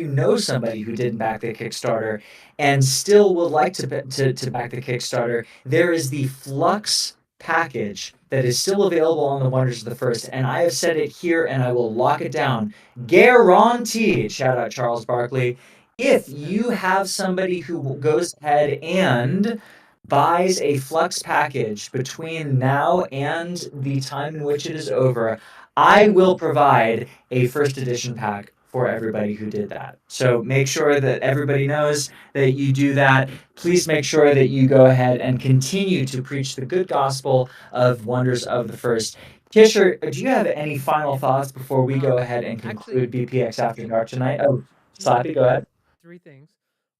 know somebody who didn't back the Kickstarter and still would like to back the Kickstarter, there is the Flux package that is still available on the Wonders of the First, and I have said it here and I will lock it down, guaranteed. Shout out Charles Barkley. If you have somebody who goes ahead and buys a Flux package between now and the time in which it is over, I will provide a first edition pack for everybody who did that. So make sure that everybody knows that you do that. Please make sure that you go ahead and continue to preach the good gospel of Wonders of the First. Kisher, do you have any final thoughts before we go ahead and conclude BPX After Dark tonight? Oh, Slappy, go ahead. 3 things.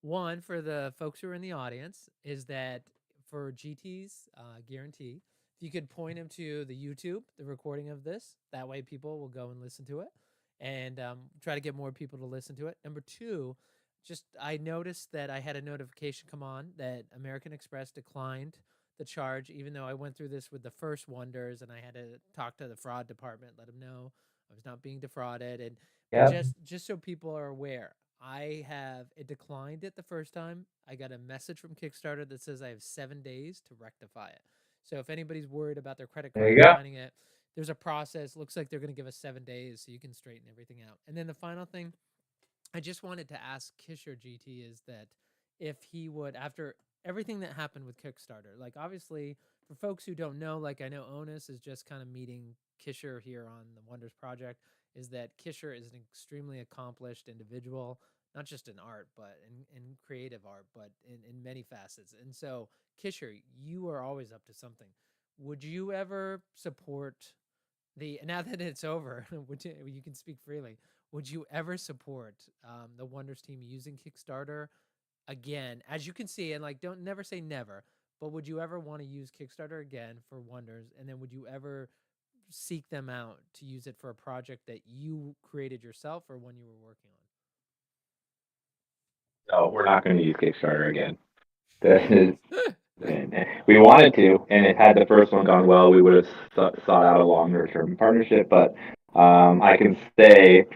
One, for the folks who are in the audience, is that for GT's guarantee, if you could point him to the YouTube, the recording of this, that way people will go and listen to it, and try to get more people to listen to it. Number 2, just I noticed that I had a notification come on that American Express declined the charge, even though I went through this with the first Wonders, and I had to talk to the fraud department, let them know I was not being defrauded, and Yep. just so people are aware, it declined it the first time. I got a message from Kickstarter that says I have 7 days to rectify it. So if anybody's worried about their credit There card you go. declining it, there's a process. Looks like they're going to give us 7 days so you can straighten everything out. And then the final thing I just wanted to ask Kisher GT is that if he would, after everything that happened with Kickstarter, like obviously for folks who don't know, like I know Onus is just kind of meeting Kisher here on the Wonders project, is that Kisher is an extremely accomplished individual, not just in art, but in creative art, but in many facets. And so, Kisher, you are always up to something. Would you ever support now that it's over, you can speak freely. Would you ever support the Wonders team using Kickstarter again? As you can see, and like, don't never say never, but would you ever want to use Kickstarter again for Wonders? And then would you ever seek them out to use it for a project that you created yourself or one you were working on? No, we're not going to use Kickstarter again. We wanted to, and it had the first one gone well, we would have sought out a longer term partnership. But I can say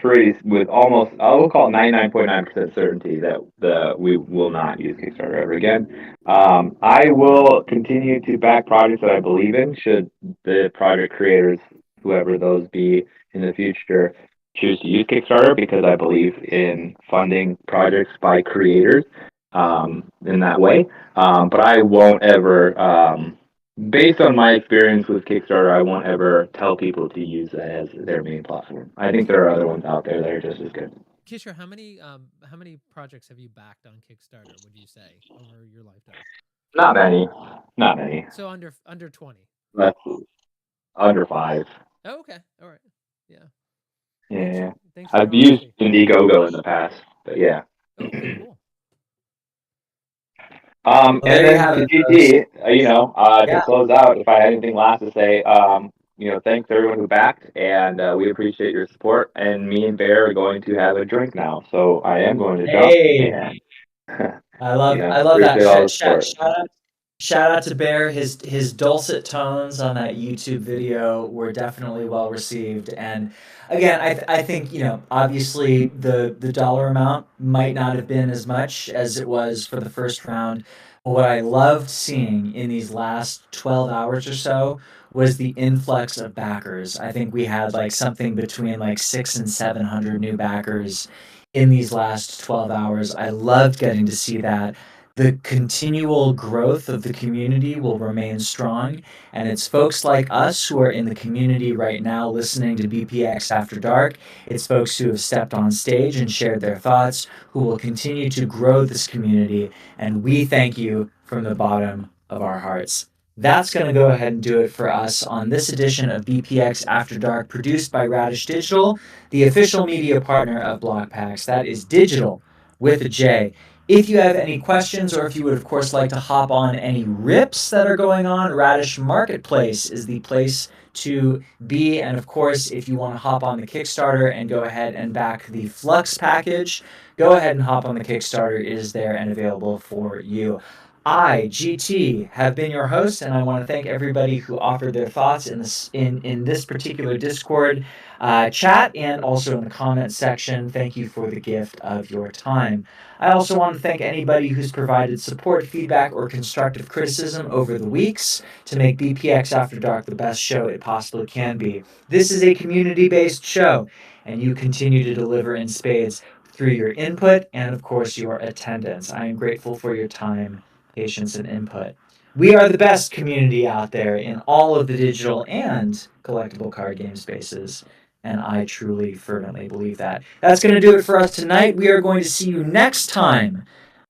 with almost, I will call it 99.9% certainty that we will not use Kickstarter ever again. I will continue to back projects that I believe in, should the project creators, whoever those be in the future, choose to use Kickstarter, because I believe in funding projects by creators in that way. But I won't ever, based on my experience with Kickstarter, I won't ever tell people to use that as their main platform. I think there are other ones out there that are just as good. Kisher, how many projects have you backed on Kickstarter, would you say, over your lifetime? Not many. So under 20. That's under 5. Oh, okay. All right. Yeah. Yeah. Thanks for I've your used honesty. Indiegogo in the past, but yeah. Okay, cool. And there you then have to it, GT, to Yeah. close out, if I had anything last to say, thanks to everyone who backed, and we appreciate your support. And me and Bear are going to have a drink now, so I am going to jump. Hey. And, I love that. appreciate all the support. Shout out to Bear. His dulcet tones on that YouTube video were definitely well received. And again, I think obviously the dollar amount might not have been as much as it was for the first round. But what I loved seeing in these last 12 hours or so was the influx of backers. I think we had like something between like 600 and 700 new backers in these last 12 hours. I loved getting to see that. the continual growth of the community will remain strong. And it's folks like us who are in the community right now listening to BPX After Dark. It's folks who have stepped on stage and shared their thoughts who will continue to grow this community. And we thank you from the bottom of our hearts. That's going to go ahead and do it for us on this edition of BPX After Dark, produced by Radish Digital, the official media partner of BlockPax. That is digital with a J. If you have any questions, or if you would, of course, like to hop on any rips that are going on, Radish Marketplace is the place to be. And of course, if you want to hop on the Kickstarter and go ahead and back the Flux package, go ahead and hop on the Kickstarter. It is there and available for you. I, GT, have been your host, and I want to thank everybody who offered their thoughts in this particular Discord chat and also in the comments section. Thank you for the gift of your time. I also want to thank anybody who's provided support, feedback, or constructive criticism over the weeks to make BPX After Dark the best show it possibly can be. This is a community-based show, and you continue to deliver in spades through your input and, of course, your attendance. I am grateful for your time, patience, and input. We are the best community out there in all of the digital and collectible card game spaces. And I truly, fervently believe that. That's going to do it for us tonight. We are going to see you next time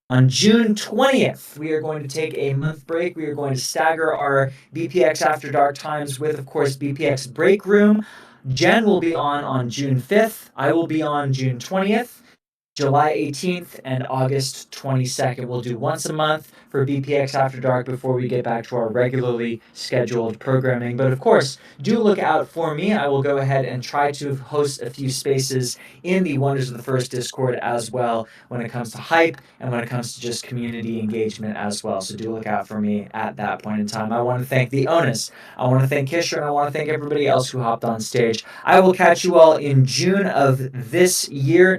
on June 20th. We are going to take a month break. We are going to stagger our BPX After Dark times with, of course, BPX Break Room. Jen will be on June 5th. I will be on June 20th. July 18th and August 22nd. We'll do once a month for BPX After Dark before we get back to our regularly scheduled programming. But of course, do look out for me. I will go ahead and try to host a few spaces in the Wonders of the First Discord as well when it comes to hype and when it comes to just community engagement as well. So do look out for me at that point in time. I want to thank TheOnus. I want to thank Kisher, and I want to thank everybody else who hopped on stage. I will catch you all in June of this year.